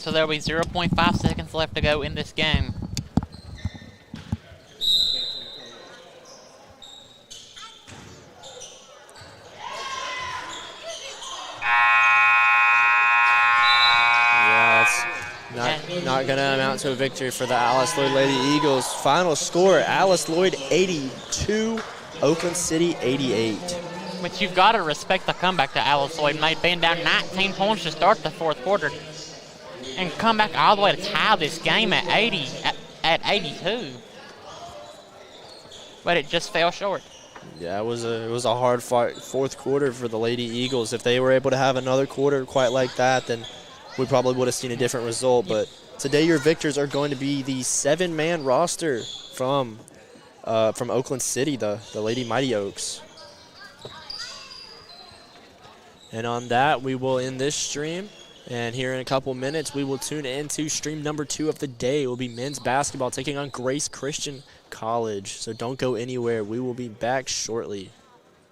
So there'll be 0.5 seconds left to go in this game. Not going to amount to a victory for the Alice Lloyd Lady Eagles. Final score, Alice Lloyd 82, Oakland City 88. But you've got to respect the comeback to Alice Lloyd. They'd been down 19 points to start the fourth quarter and come back all the way to tie this game at 82. But it just fell short. Yeah, it was a hard fought fourth quarter for the Lady Eagles. If they were able to have another quarter quite like that, then we probably would have seen a different result. But today your victors are going to be the 7-man roster from Oakland City, the Lady Mighty Oaks. And on that, we will end this stream. And here in a couple minutes, we will tune into stream number 2 of the day. It will be men's basketball taking on Grace Christian College. So don't go anywhere. We will be back shortly.